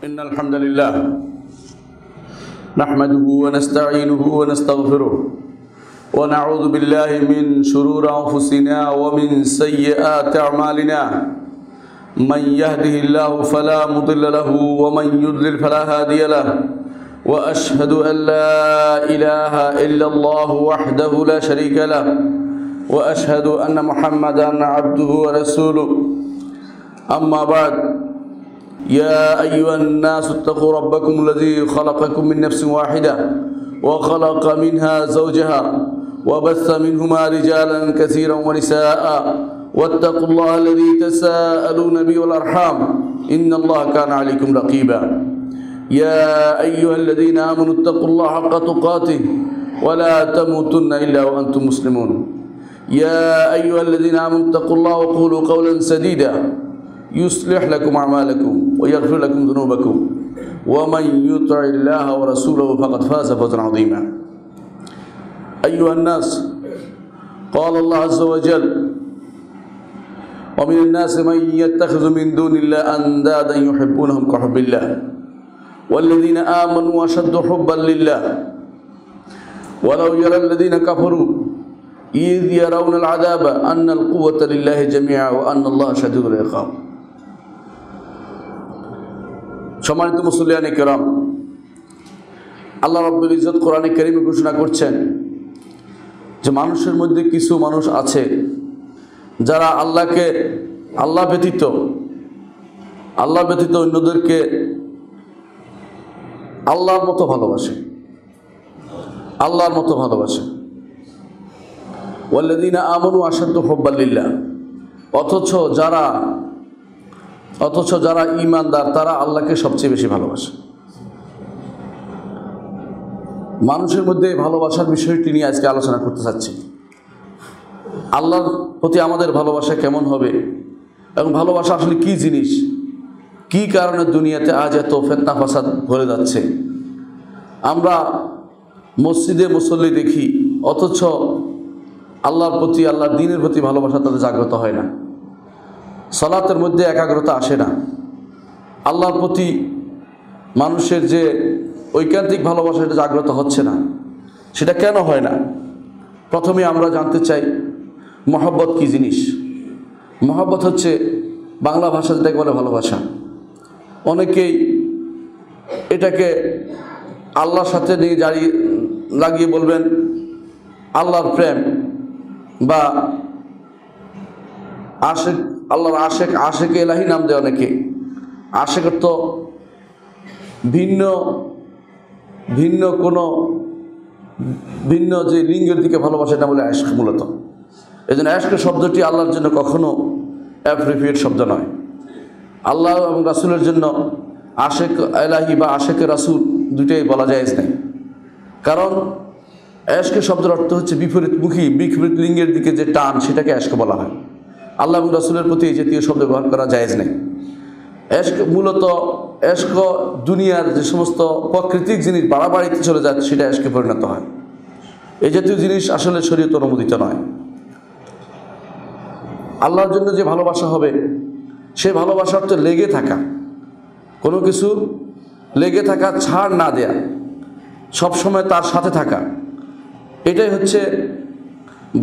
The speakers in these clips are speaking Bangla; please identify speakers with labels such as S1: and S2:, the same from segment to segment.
S1: إن الحمد لله نحمده ونستعينه ونستغفره ونعوذ بالله من شرور أنفسنا ومن سيئات أعمالنا من يهده الله فلا مضل له ومن يضلل فلا هادي له وأشهد أن لا إله إلا الله وحده لا شريك له وأشهد أن محمدا عبده ورسوله أما بعد يا أيها الناس اتقوا ربكم الذي خلقكم من نفس واحدة وخلق منها زوجها وبث منهما رجالا كثيرا ونساء واتقوا الله الذي تساءلون به والأرحام إن الله كان عليكم رقيبا يا أيها الذين آمنوا اتقوا الله حق تقاته ولا تموتن إلا وأنتم مسلمون يا أيها الذين آمنوا اتقوا الله وقولوا قولا سديدا يصلح لكم أعمالكم ويغفر لكم ذنوبكم ومن يطع الله ورسوله فقد فاز فوزا عظيما أيها الناس قال الله عز وجل ومن الناس من يتخذ من دون الله أندادا يحبونهم كحب الله والذين آمنوا أشد حبا لله ولو يرى الذين كفروا إذ يرون العذاب أن القوة لله جميعا وأن الله شديد العقاب সম্মানিত মুসল্লিয়ানে কেরাম, আল্লাহ রাব্বুল ইজ্জত কোরআনে কারীমে ঘোষণা করছেন যে মানুষের মধ্যে কিছু মানুষ আছে যারা আল্লাহ ব্যতীত অন্যদেরকে আল্লাহর মতো ভালোবাসে ওয়াল্লাযীনা আমানু আশাদ্দু হুব্বান লিল্লাহ, অথচ যারা ঈমানদার তারা আল্লাহকে সবচেয়ে বেশি ভালোবাসে। মানুষের মধ্যে ভালোবাসার বিষয়টি নিয়ে আজকে আলোচনা করতে চাচ্ছি। আল্লাহর প্রতি আমাদের ভালোবাসা কেমন হবে এবং ভালোবাসা আসলে কি জিনিস, কি কারণে দুনিয়াতে আজ এত ফিতনা ফাসাদ ভরে যাচ্ছে। আমরা মসজিদে মুসল্লি দেখি, অথচ আল্লাহর দ্বীনের প্রতি ভালোবাসা তাদের জাগ্রত হয় না। সালাতের মধ্যে একাগ্রতা আসে না। আল্লাহর প্রতি মানুষের যে ঐকান্তিক ভালোবাসা এটা জাগ্রত হচ্ছে না। সেটা কেন হয় না? প্রথমে আমরা জানতে চাই মহব্বত কি জিনিস। মহব্বত হচ্ছে বাংলা ভাষা যেটাকে বলে ভালোবাসা। অনেকেই এটাকে আল্লাহর সাথে নিয়ে লাগিয়ে বলবেন আল্লাহর প্রেম বা আল্লাহর আশেক এলাহি নাম দেয় অনেকে। আশেকের তো ভিন্ন যে লিঙ্গের দিকে ভালোবাসা এটা বলে আশেক মূলত। এই জন্য আশেকের শব্দটি আল্লাহর জন্য কখনো অ্যাপ্রোপ্রিয়েট শব্দ নয়। আল্লাহ এবং রাসূলের জন্য আশেক এলাহি বা আশেকে রাসূল দুটোই বলা জায়েজ নাই। কারণ আশেকের শব্দের অর্থ হচ্ছে বিপরীত লিঙ্গের দিকে যে টান, সেটাকে আশেক বলা হয়। আল্লাহ এবং রাসূলের প্রতি এই জাতীয় শব্দ ব্যবহার করা জায়েজ নেই। মূলত এশক দুনিয়ার যে সমস্ত প্রাকৃতিক জিনিস বাড়াবাড়িতে চলে যায় সেটা এশকে পরিণত হয়। এই জাতীয় জিনিস আসলে শরীয়ত অনুমোদিত নয়। আল্লাহর জন্য যে ভালোবাসা হবে সেই ভালোবাসা অর্থ লেগে থাকা, কোনো কিছু লেগে থাকা, ছাড় না দেয়া, সবসময় তার সাথে থাকা, এটাই হচ্ছে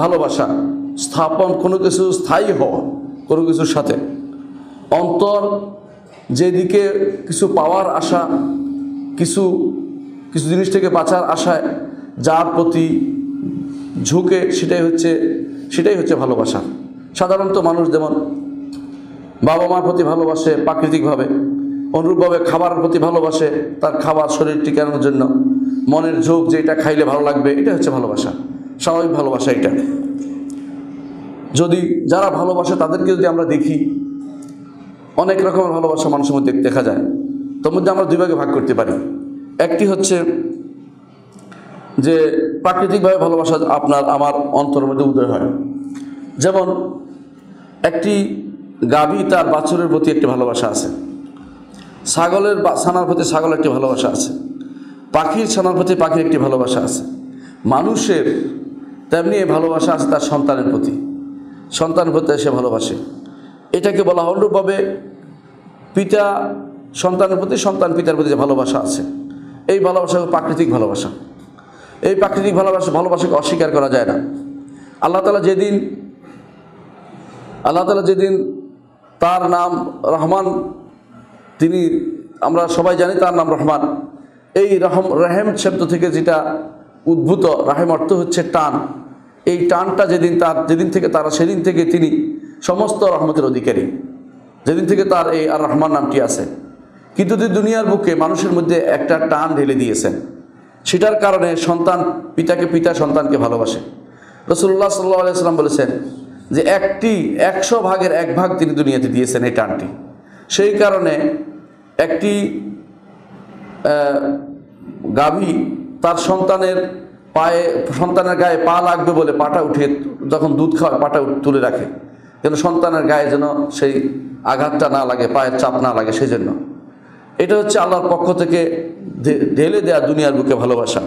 S1: ভালোবাসা। স্থাপন, কোনো কিছু স্থায়ী হওয়া কোনো কিছুর সাথে, অন্তর যেদিকে কিছু পাওয়ার আশা, কিছু জিনিস থেকে বাঁচার আশায় যার প্রতি ঝুঁকে, সেটাই হচ্ছে ভালোবাসা। সাধারণত মানুষ যেমন বাবা মার প্রতি ভালোবাসে প্রাকৃতিকভাবে, অনুরূপভাবে খাবারের প্রতি ভালোবাসে, তার খাবার শরীর টিকানোর জন্য, মনের ঝোঁক যে এটা খাইলে ভালো লাগবে, এটা হচ্ছে ভালোবাসা, স্বাভাবিক ভালোবাসা। এটা যদি যারা ভালোবাসে তাদেরকে যদি আমরা দেখি, অনেক রকমের ভালোবাসা মানুষের মধ্যে দেখা যায়। তার মধ্যে আমরা দুই ভাগে ভাগ করতে পারি। একটি হচ্ছে যে প্রাকৃতিকভাবে ভালোবাসা আপনার আমার অন্তরের মধ্যে উদয় হয়। যেমন একটি গাভী তার বাছুরের প্রতি একটি ভালোবাসা আছে, ছাগলের ছানার প্রতি ছাগলের একটি ভালোবাসা আছে, পাখির ছানার প্রতি পাখির একটি ভালোবাসা আছে। মানুষের তেমনি ভালোবাসা আছে তার সন্তানের প্রতি সে ভালোবাসে। এটাকে বলা অনুরূপভাবে পিতা সন্তানের প্রতি, সন্তান পিতার প্রতি যে ভালোবাসা আছে, এই ভালোবাসা প্রাকৃতিক ভালোবাসা। এই প্রাকৃতিক ভালোবাসাকে অস্বীকার করা যায় না। আল্লাহ তাআলা যেদিন তার নাম রহমান, তিনি, আমরা সবাই জানি তার নাম রহমান। এই রহেম শব্দ থেকে যেটা উদ্ভূত, রাহেম অর্থ হচ্ছে টান। এই টানটা সেদিন থেকে তিনি সমস্ত রহমতের অধিকারী, যেদিন থেকে তার এই আর রহমান নামটি আছে। কিন্তু তিনি দুনিয়ার বুকে মানুষের মধ্যে একটা টান ঢেলে দিয়েছেন, সেটার কারণে পিতা সন্তানকে ভালোবাসে। রাসূলুল্লাহ সাল্লাল্লাহু আলাইহি ওয়াসাল্লাম বলেছেন যে 100 ভাগের 1 ভাগ তিনি দুনিয়াতে দিয়েছেন এই টানটি। সেই কারণে একটি গাভী তার সন্তানের গায়ে পা লাগবে বলে পাটা উঠিয়ে, যখন দুধ খাওয়ায় পাটা তুলে রাখে, যেন সন্তানের গায়ে যেন সেই আঘাতটা না লাগে, পায়ের চাপ না লাগে, সেই জন্য। এটা হচ্ছে আল্লাহর পক্ষ থেকে ঢেলে দেয়া দুনিয়ার বুকে ভালোবাসা।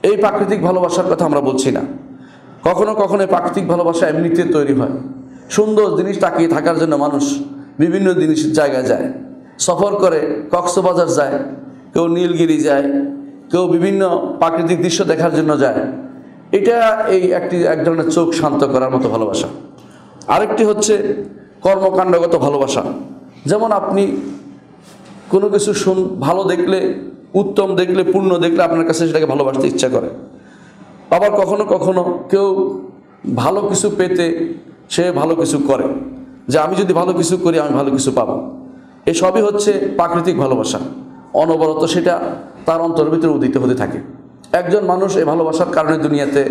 S1: এই প্রাকৃতিক ভালোবাসার কথা আমরা বলছি না। কখনো কখনো প্রাকৃতিক ভালোবাসা এমনিতে তৈরি হয়। সুন্দর জিনিস তাকিয়ে থাকার জন্য মানুষ বিভিন্ন জায়গায় যায়, সফর করে, কক্সবাজার যায়, কেউ নীলগিরি যায়, কেউ বিভিন্ন প্রাকৃতিক দৃশ্য দেখার জন্য যায়। এটা এক ধরনের চোখ শান্ত করার মতো ভালোবাসা। আরেকটি হচ্ছে কর্মকাণ্ডগত ভালোবাসা। যেমন আপনি কোনো কিছু ভালো দেখলে, উত্তম দেখলে, পূর্ণ দেখলে আপনার কাছে সেটাকে ভালোবাসতে ইচ্ছা করে। আবার কখনো কখনো কেউ ভালো কিছু পেতে সে ভালো কিছু করে, যে আমি যদি ভালো কিছু করি আমি ভালো কিছু পাবো। এই সবই হচ্ছে প্রাকৃতিক ভালোবাসা। অনবরত সেটা তার অন্তরের ভিতরে উদিত হতে থাকে। একজন মানুষ এই ভালোবাসার কারণে দুনিয়াতে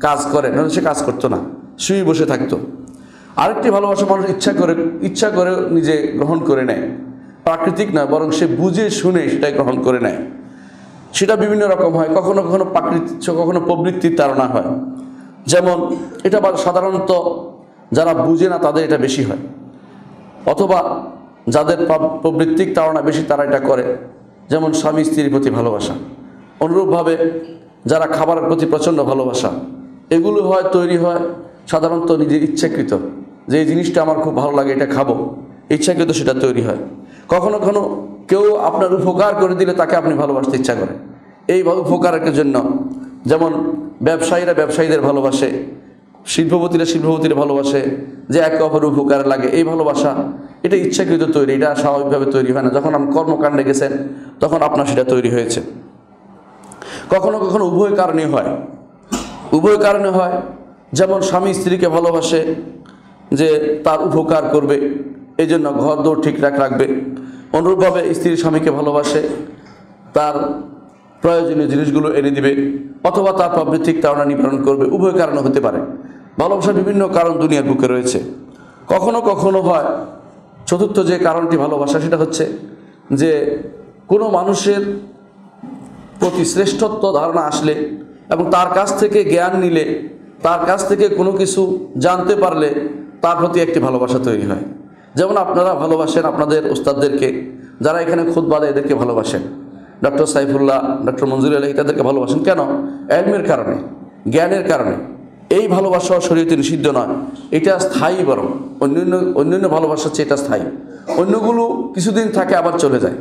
S1: কাজ করে, নাহলে সে কাজ করতো না, শুয়ে বসে থাকতো। আরেকটি ভালোবাসা মানুষ ইচ্ছা করে নিজে গ্রহণ করে নেয়, প্রাকৃতিক না, বরং সে বুঝে শুনে সেটাই গ্রহণ করে নেয়। সেটা বিভিন্ন রকম হয়, কখনো কখনো কখনো প্রবৃত্তির তাড়না হয়। যেমন এটা সাধারণত যারা বুঝে না তাদের এটা বেশি হয়, অথবা যাদের প্রবৃত্তিক তাড়না বেশি তারা এটা করে। যেমন স্বামী স্ত্রীর প্রতি ভালোবাসা, অনুরূপভাবে যারা খাবারের প্রতি প্রচণ্ড ভালোবাসা, এগুলো তৈরি হয় সাধারণত নিজের ইচ্ছাকৃত, যে এই জিনিসটা আমার খুব ভালো লাগে, এটা খাবো, ইচ্ছাকৃত সেটা তৈরি হয়। কখনো কখনো কেউ আপনার উপকার করে দিলে তাকে আপনি ভালোবাসতে ইচ্ছা করেন, এই উপকারের জন্য। যেমন ব্যবসায়ীদের ভালোবাসে, শিল্পপতিরা ভালোবাসে, যে একে অপরের উপকারে লাগে। এই ভালোবাসা এটা ইচ্ছাকৃত তৈরি, এটা স্বাভাবিকভাবে তৈরি হয় না। যখন আপনি কর্মকাণ্ডে গেছেন তখন আপনার সেটা তৈরি হয়েছে। কখনো কখনো উভয় কারণে হয়। যেমন স্বামী স্ত্রীকে ভালোবাসে যে তার উপকার করবে, এই জন্য ঘর দৌড় ঠিকঠাক রাখবে। অনুরূপভাবে স্ত্রী স্বামীকে ভালোবাসে, তার প্রয়োজনীয় জিনিসগুলো এনে দিবে, অথবা তার প্রবৃত্তিক তাড়না নিবারণ করবে। উভয় কারণে হতে পারে। ভালোবাসার বিভিন্ন কারণ দুনিয়ার বুকে রয়েছে। কখনো কখনো হয় চতুর্থ যে কারণটি ভালোবাসা, সেটা হচ্ছে যে কোনো মানুষের প্রতি শ্রেষ্ঠত্ব ধারণা আসলে এবং তার কাছ থেকে জ্ঞান নিলে, তার কাছ থেকে কোনো কিছু জানতে পারলে তার প্রতি একটি ভালোবাসা তৈরি হয়। যেমন আপনারা ভালোবাসেন আপনাদের উস্তাদদেরকে, যারা এখানে খুতবা দেয় এদেরকে ভালোবাসেন, ডক্টর সাইফুল্লাহ, ডক্টর মঞ্জুর আলী, তাদেরকে ভালোবাসেন কেন? ইলমের কারণে, জ্ঞানের কারণে। এই ভালোবাসা শরীয়তে নিষিদ্ধ নয়, এটা স্থায়ী। বরং অন্যান্য ভালোবাসা হচ্ছে এটা স্থায়ী, অন্যগুলো কিছুদিন থাকে আবার চলে যায়।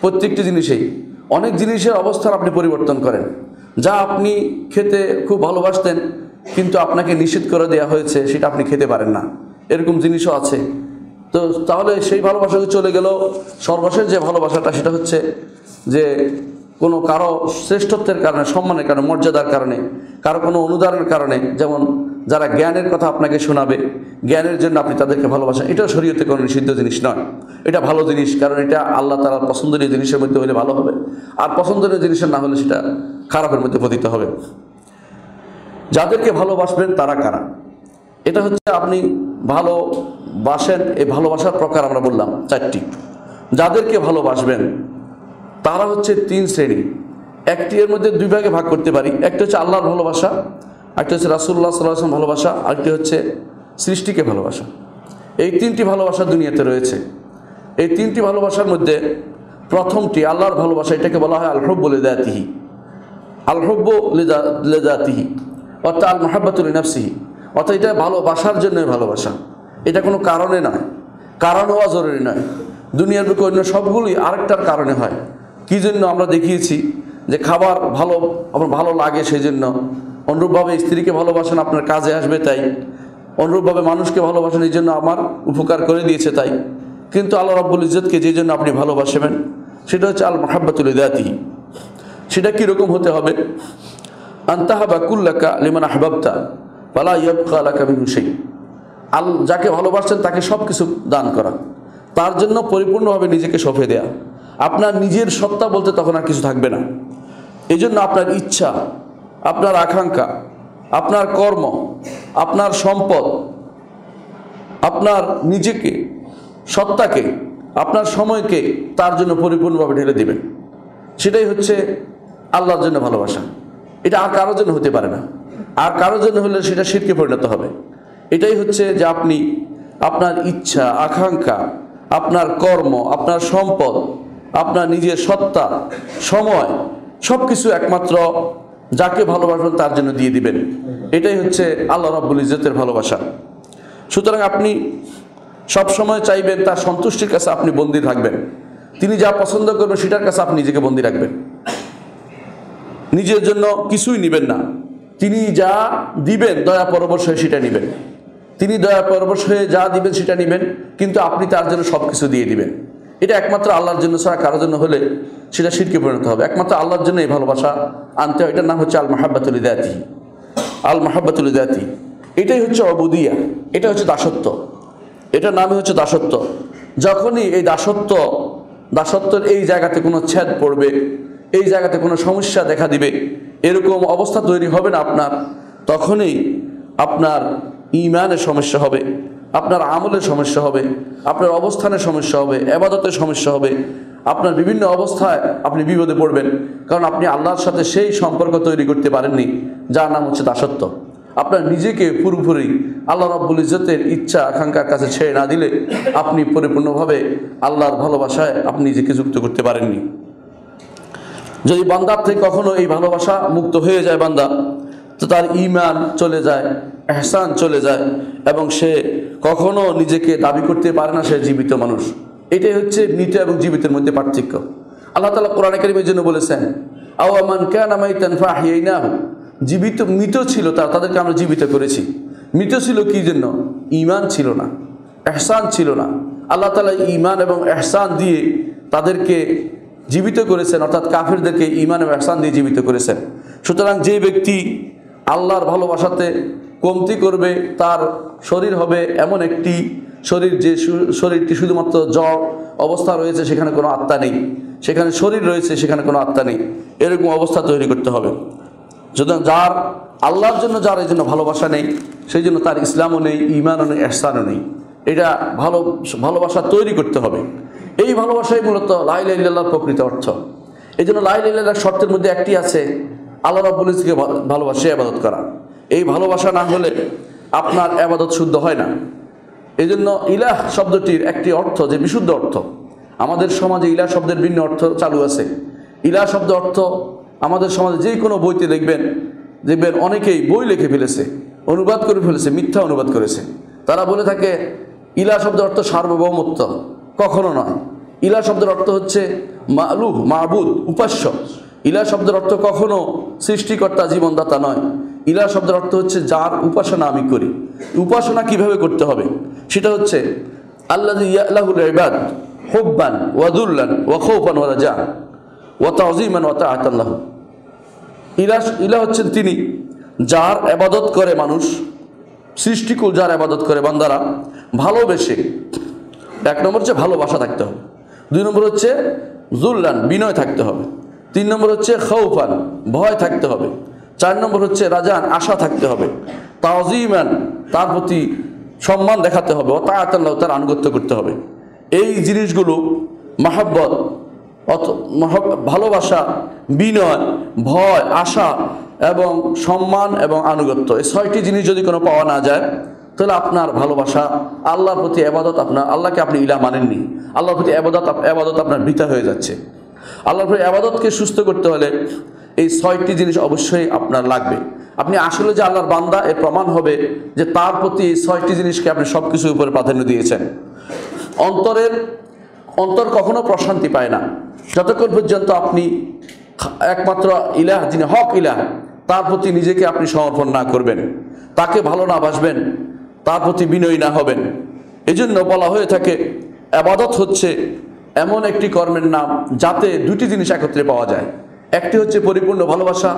S1: প্রত্যেকটি জিনিসেই অনেক জিনিসের অবস্থান আপনি পরিবর্তন করেন। যা আপনি খেতে খুব ভালোবাসতেন কিন্তু আপনাকে নিষেধ করে দেওয়া হয়েছে, সেটা আপনি খেতে পারেন না, এরকম জিনিসও আছে। তো তাহলে সেই ভালোবাসাকে চলে গেল। সর্বশেষ যে ভালোবাসাটা, সেটা হচ্ছে যে কোনো কারো শ্রেষ্ঠত্বের কারণে, সম্মানের কারণে, মর্যাদার কারণে, কারো কোনো অনুদানের কারণে। যেমন যারা জ্ঞানের কথা আপনাকে শোনাবে, জ্ঞানের জন্য আপনি তাদেরকে ভালোবাসেন, এটাও শরীয়তে কোনো নিষিদ্ধ জিনিস নয়, এটা ভালো জিনিস। কারণ এটা আল্লাহ তাআলার পছন্দনীয় জিনিসের মধ্যে হলে ভালো হবে, আর পছন্দনীয় জিনিসের না হলে সেটা খারাপের মধ্যে পতিত হবে। যাদেরকে ভালোবাসবেন তারা কারা? এটা হচ্ছে আপনি ভালোবাসেন, এই ভালোবাসার প্রকার আমরা বললাম 4টি। যাদেরকে ভালোবাসবেন তারা হচ্ছে 3 শ্রেণী। একটি এর মধ্যে 2 ভাগে ভাগ করতে পারি। একটা হচ্ছে আল্লাহর ভালোবাসা, একটা হচ্ছে রাসূলুল্লাহ সাল্লাল্লাহু আলাইহি ওয়াসাল্লাম ভালোবাসা, আরেকটি হচ্ছে সৃষ্টিকে ভালোবাসা। এই 3টি ভালোবাসা দুনিয়াতে রয়েছে। এই 3টি ভালোবাসার মধ্যে প্রথমটি আল্লাহর ভালোবাসা, এটাকে বলা হয় আল হুব্বু লিযাতিহি, আল হুব্বু লিযাতিহি, অর্থাৎ আল মুহাব্বাতু লিনাফসিহি, অর্থাৎ এটা ভালোবাসার জন্য ভালোবাসা। এটা কোনো কারণে নয়, কারণ হওয়া জরুরি নয়। দুনিয়ার বুকে অন্য সবগুলোই আরেকটার কারণে হয়। কী জন্য আমরা দেখিয়েছি যে খাবার ভালো, আপনার ভালো লাগে সেই জন্য। অনুরূপভাবে স্ত্রীকে ভালোবাসেন, আপনার কাজে আসবে তাই। অনুরূপভাবে মানুষকে ভালোবাসেন, এই জন্য আমার উপকার করে দিয়েছে তাই। কিন্তু আল্লাহ রাব্বুল ইজ্জতকে যে জন্য আপনি ভালোবাসবেন সেটা হচ্ছে আল মাহাব্বাতুল লিযাতিহি। সেটা কীরকম হতে হবে? আনতাহাবা কুল্লাকা লিমান আহবাবতা ফালা ইয়াবকা লাকা মিনহু শাই। যাকে ভালোবাসছেন তাকে সব কিছু দান করা, তার জন্য পরিপূর্ণভাবে নিজেকে সঁপে দেয়া। আপনার নিজের সত্তা বলতে তখন আর কিছু থাকবে না। এই জন্য আপনার ইচ্ছা, আপনার আকাঙ্ক্ষা, আপনার কর্ম, আপনার সম্পদ, আপনার নিজেকে, সত্তাকে, আপনার সময়কে তার জন্য পরিপূর্ণভাবে ঢেলে দিবেন। সেটাই হচ্ছে আল্লাহর জন্য ভালোবাসা। এটা আর কারোর জন্য হতে পারে না। আর কারোর জন্য হলে সেটা শিরকে পরিণত হবে। এটাই হচ্ছে যে আপনি আপনার ইচ্ছা, আকাঙ্ক্ষা, আপনার কর্ম, আপনার সম্পদ, আপনার নিজের সত্তা, সময়, সব কিছু একমাত্র যাকে ভালোবাসবেন তার জন্য দিয়ে দিবেন। এটাই হচ্ছে আল্লাহ রাব্বুল ইজ্জতের ভালোবাসা। সুতরাং আপনি সব সময় চাইবেন তার সন্তুষ্টির কাছে আপনি বন্দী থাকবেন। তিনি যা পছন্দ করবেন সেটার কাছে আপনি নিজেকে বন্দী রাখবেন। নিজের জন্য কিছুই নেবেন না। তিনি যা দিবেন দয়া পরবশ হয়ে সেটা নেবেন। তিনি দয়া পরবশ হয়ে যা দিবেন সেটা নেবেন, কিন্তু আপনি তার জন্য সব কিছু দিয়ে দিবেন। এটা একমাত্র আল্লাহর জন্য ছাড়া কারোর জন্য হলে সেটা শিরকে পরিণত হবে। একমাত্র আল্লাহর জন্য এই ভালোবাসা আনতে হয়। এটার নাম হচ্ছে আল মাহাব্বাতুল লিযাতিহি। আল মাহাব্বাতুল লিযাতিহি, এটাই হচ্ছে উবুদিয়া, এটা হচ্ছে দাসত্ব। এটার নামই হচ্ছে দাসত্ব। যখনই এই দাসত্বের এই জায়গাতে কোনো ছেদ পড়বে, এই জায়গাতে কোনো সমস্যা দেখা দিবে, এরকম অবস্থা তৈরি হবে না আপনার, তখনই আপনার ঈমানের সমস্যা হবে, আপনার আমলের সমস্যা হবে, আপনার অবস্থানের সমস্যা হবে, ইবাদতের সমস্যা হবে। আপনার বিভিন্ন অবস্থায় আপনি বিপদে পড়বেন, কারণ আপনি আল্লাহর সাথে সেই সম্পর্ক তৈরি করতে পারেননি যার নাম হচ্ছে দাসত্ব। আপনার নিজেকে পুরোপুরি আল্লাহ রাব্বুল ইজ্জতের ইচ্ছা আকাঙ্ক্ষার কাছে ছেড়ে না দিলে আপনি পরিপূর্ণভাবে আল্লাহর ভালোবাসায় আপনি নিজেকে যুক্ত করতে পারেননি। যদি বান্দার থেকে কখনো এই ভালোবাসা মুক্ত হয়ে যায় বান্দা, তো তার ঈমান চলে যায়, ইহসান চলে যায়, এবং সে কখনো নিজেকে দাবি করতে পারে না সে জীবিত মানুষ। এটাই হচ্ছে মৃত এবং জীবিতের মধ্যে পার্থক্য। আল্লাহ তাআলা কোরআনে কারীমের জন্য বলেছেন, আওয়া মান কানা মাইতান ফাহিয়াইনাহু। মৃত ছিল তাদেরকে আমরা জীবিত করেছি। মৃত ছিল কি জন্য? ঈমান ছিল না, ইহসান ছিল না। আল্লাহ তাআলা ঈমান এবং ইহসান দিয়ে তাদেরকে জীবিত করেছেন, অর্থাৎ কাফিরদেরকে ঈমান এবং ইহসান দিয়ে জীবিত করেছেন। সুতরাং যে ব্যক্তি আল্লাহর ভালোবাসাতে কমতি করবে, তার শরীর হবে এমন একটি শরীর যে শরীরটি শুধুমাত্র জড় অবস্থা রয়েছে, সেখানে কোনো আত্মা নেই। সেখানে শরীর রয়েছে, সেখানে কোনো আত্মা নেই। এরকম অবস্থা তৈরি করতে হবে। সুতরাং যার আল্লাহর জন্য যার এই জন্য ভালোবাসা নেই, সেই জন্য তার ইসলামও নেই, ঈমানও নেই, ইহসানও নেই। এটা ভালোবাসা তৈরি করতে হবে। এই ভালোবাসাই মূলত লা ইলাহা ইল্লাল্লাহর প্রকৃত অর্থ। এই জন্য লা ইলাহা ইল্লাল্লাহর শর্তের মধ্যে একটি আছে আল্লাহ রাব্বুল ইজ্জতকে ভালোবাসে ইবাদত করা। এই ভালোবাসা না হলে আপনার ইবাদত শুদ্ধ হয় না। এই জন্য ইলাহ শব্দটির একটি অর্থ যে বিশুদ্ধ অর্থ। আমাদের সমাজে ইলাহ শব্দের ভিন্ন অর্থ চালু আছে। ইলাহ শব্দ অর্থ আমাদের সমাজে যে কোনো বইতে দেখবেন অনেকেই বই লিখে ফেলেছে, অনুবাদ করে ফেলেছে, মিথ্যা অনুবাদ করেছে। তারা বলে থাকে ইলাহ শব্দের অর্থ সার্বভৌমত্ব। কখনো নয়। ইলাহ শব্দের অর্থ হচ্ছে মালুহ, মাবুদ, উপাস্য। ইলাহ শব্দের অর্থ কখনো সৃষ্টিকর্তা, জীবনদাতা নয়। ইলাহ শব্দের অর্থ হচ্ছে যার উপাসনা আমি করি। উপাসনা কিভাবে করতে হবে সেটা হচ্ছে আল্লাযী ইয়ালাহুল ইবাদ হুব্বান ওয়া যুল্লান ওয়া খাউফান ওয়া রাজা ওয়া তাযীমান ওয়া তাআতান লাহু। ইলাহ হচ্ছেন তিনি যার ইবাদত করে মানুষ, সৃষ্টিকুল যার ইবাদত করে বান্দারা ভালোবেসে। এক নম্বর হচ্ছে ভালোবাসা থাকতে হবে। দুই নম্বর হচ্ছে যুল্লান, বিনয় থাকতে হবে। তিন নম্বর হচ্ছে খাউফান, ভয় থাকতে হবে। চার নম্বর হচ্ছে রাজান, আশা থাকতে হবে। তাযীমান, তার প্রতি সম্মান দেখাতে হবে। ও তাআতান লাহু, তার আনুগত্য করতে হবে। এই জিনিসগুলো মাহাব্বত, ভালোবাসা, বিনয়, ভয়, আশা এবং সম্মান এবং আনুগত্য, এই ছয়টি জিনিস যদি কোনো পাওয়া না যায়, তাহলে আপনার ভালোবাসা, আল্লাহর প্রতি ইবাদত, আপনার আল্লাহকে আপনি ইলাহ মানেননি। আল্লাহর প্রতি ইবাদত আপনার বৃথা হয়ে যাচ্ছে। আল্লাহর প্রতি ইবাদতকে সুস্থ করতে হলে এই ছয়টি জিনিস অবশ্যই আপনার লাগবে। আপনি আসলে যে আল্লাহর বান্দা এর প্রমাণ হবে যে তার প্রতি এই ছয়টি জিনিসকে আপনি সব কিছুর উপরে প্রাধান্য দিয়েছেন। অন্তরের অন্তর কখনো প্রশান্তি পায় না যতক্ষণ পর্যন্ত আপনি একমাত্র ইলাহ, যিনি হক ইলাহ, তার প্রতি নিজেকে আপনি সমর্পণ না করবেন, তাকে ভালো না বাসবেন, তার প্রতি বিনয়ী না হবেন। এজন্য বলা হয়ে থাকে ইবাদত হচ্ছে এমন একটি কর্মের নাম যাতে দুটি জিনিস একত্রে পাওয়া যায়। একটি হচ্ছে পরিপূর্ণ ভালোবাসা,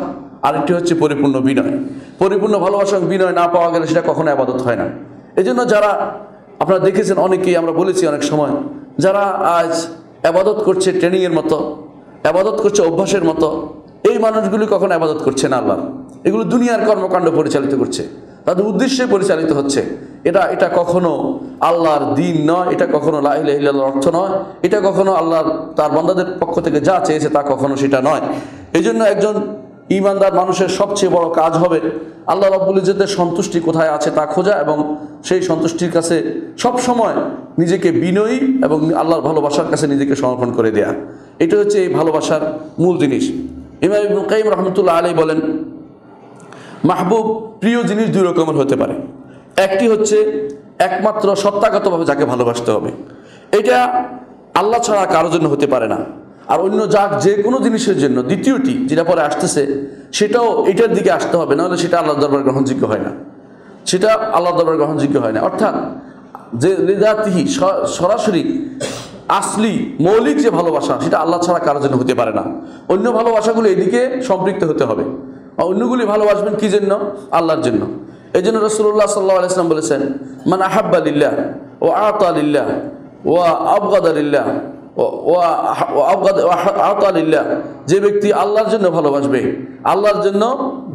S1: আরেকটি হচ্ছে পরিপূর্ণ বিনয়। পরিপূর্ণ ভালোবাসা এবং বিনয় না পাওয়া গেলে সেটা কখনো ইবাদত হয় না। এজন্য যারা আপনারা দেখেছেন, অনেকেই আমরা বলেছি অনেক সময়, যারা আজ ইবাদত করছে ট্রেনিংয়ের মতো, ইবাদত করছে অভ্যাসের মতো, এই মানুষগুলি কখনো ইবাদত করছে না আল্লাহ। এগুলো দুনিয়ার কর্মকাণ্ড পরিচালিত করছে, তাদের উদ্দেশ্যে পরিচালিত হচ্ছে। এটা কখনো আল্লাহর দ্বীন নয়, এটা কখনো লা ইলাহা ইল্লাল্লাহর অর্থ নয়, এটা কখনো আল্লাহর তার বান্দাদের পক্ষ থেকে যা চেয়েছে তা কখনো সেটা নয়। এই জন্য একজন ঈমানদার মানুষের সবচেয়ে বড় কাজ হবে আল্লাহ রাব্বুল ইজ্জতের সন্তুষ্টি কোথায় আছে তা খোঁজা, এবং সেই সন্তুষ্টির কাছে সব সময় নিজেকে বিনয়ী এবং আল্লাহর ভালোবাসার কাছে নিজেকে সমর্পণ করে দেয়া। এটা হচ্ছে এই ভালোবাসার মূল জিনিস। ইমাম ইবনুল কাইয়িম রাহমাতুল্লাহ আলাইহি বলেন, মাহবুব, প্রিয় জিনিস দুই রকমের হতে পারে। একটি হচ্ছে একমাত্র সত্তাগতভাবে যাকে ভালোবাসতে হবে, এটা আল্লাহ ছাড়া কারোর জন্য হতে পারে না। আর অন্য যে কোনো জিনিসের জন্য দ্বিতীয়টি যেটা পরে আসতেছে, সেটাও এটার দিকে আসতে হবে, নাহলে সেটা আল্লাহর দরবারে গ্রহণযোগ্য হয় না, সেটা আল্লাহর দরবারে গ্রহণযোগ্য হয় না। অর্থাৎ যে লিদাতিহি, সরাসরি আসলি মৌলিক যে ভালোবাসা, সেটা আল্লাহ ছাড়া কারোর জন্য হতে পারে না। অন্য ভালোবাসাগুলো এদিকে সম্পৃক্ত হতে হবে। অন্যগুলি ভালোবাসবেন কি জন্য? আল্লাহর জন্য। এই জন্য রাসূলুল্লাহ সাল্লাল্লাহু আলাইহি ওয়াসাল্লাম বলেছেন, মান আহাব্বা লিল্লাহ ওয়া আতা লিল্লাহ ওয়া আবগাদা লিল্লাহ ওয়া আতা লিল্লাহ, যে ব্যক্তি আল্লাহর জন্য ভালোবাসবে, আল্লাহর জন্য